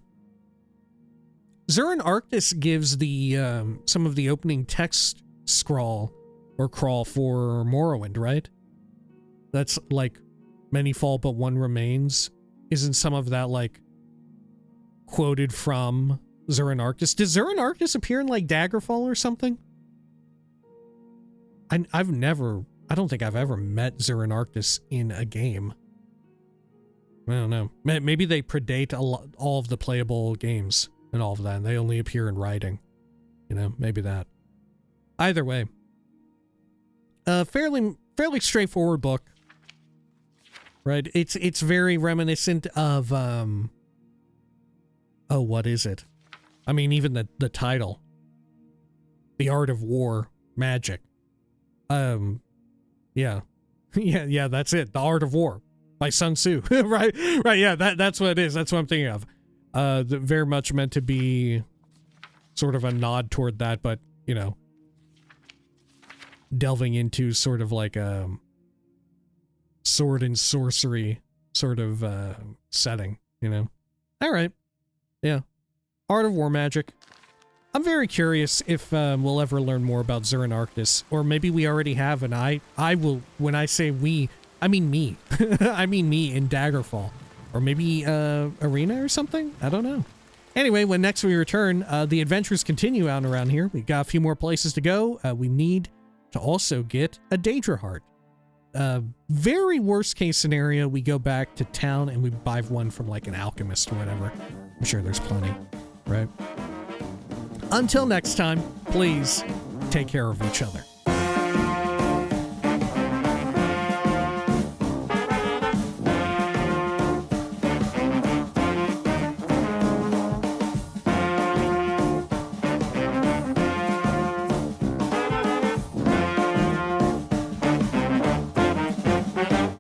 Zurin Arctus gives the some of the opening text scrawl or crawl for Morrowind, right? That's like many fall but one remains. Isn't some of that like quoted from Zurin Arctus? Does Zurin Arctus appear in like Daggerfall or something? I don't think I've ever met Zurin Arctus in a game. I don't know. Maybe they predate all of the playable games and all of that, and they only appear in writing. You know, maybe that. Either way, a fairly straightforward book, right? It's very reminiscent of oh, what is it? I mean, even the title, The Art of War Magic. Yeah, yeah, that's it. The Art of War by Sun Tzu, right? Yeah, that's what it is. That's what I'm thinking of. Very much meant to be sort of a nod toward that, but you know, delving into sort of like a sword and sorcery sort of setting, you know. All right, yeah, Art of War Magic. I'm very curious if we'll ever learn more about Zurin Arctus, or maybe we already have, and I will, when I say we, I mean me. I mean me in Daggerfall. Or maybe Arena or something? I don't know. Anyway, when next we return, the adventures continue out and around here. We've got a few more places to go. We need to also get a Daedra Heart. Very worst case scenario, we go back to town and we buy one from like an alchemist or whatever. I'm sure there's plenty, right? Until next time, please take care of each other.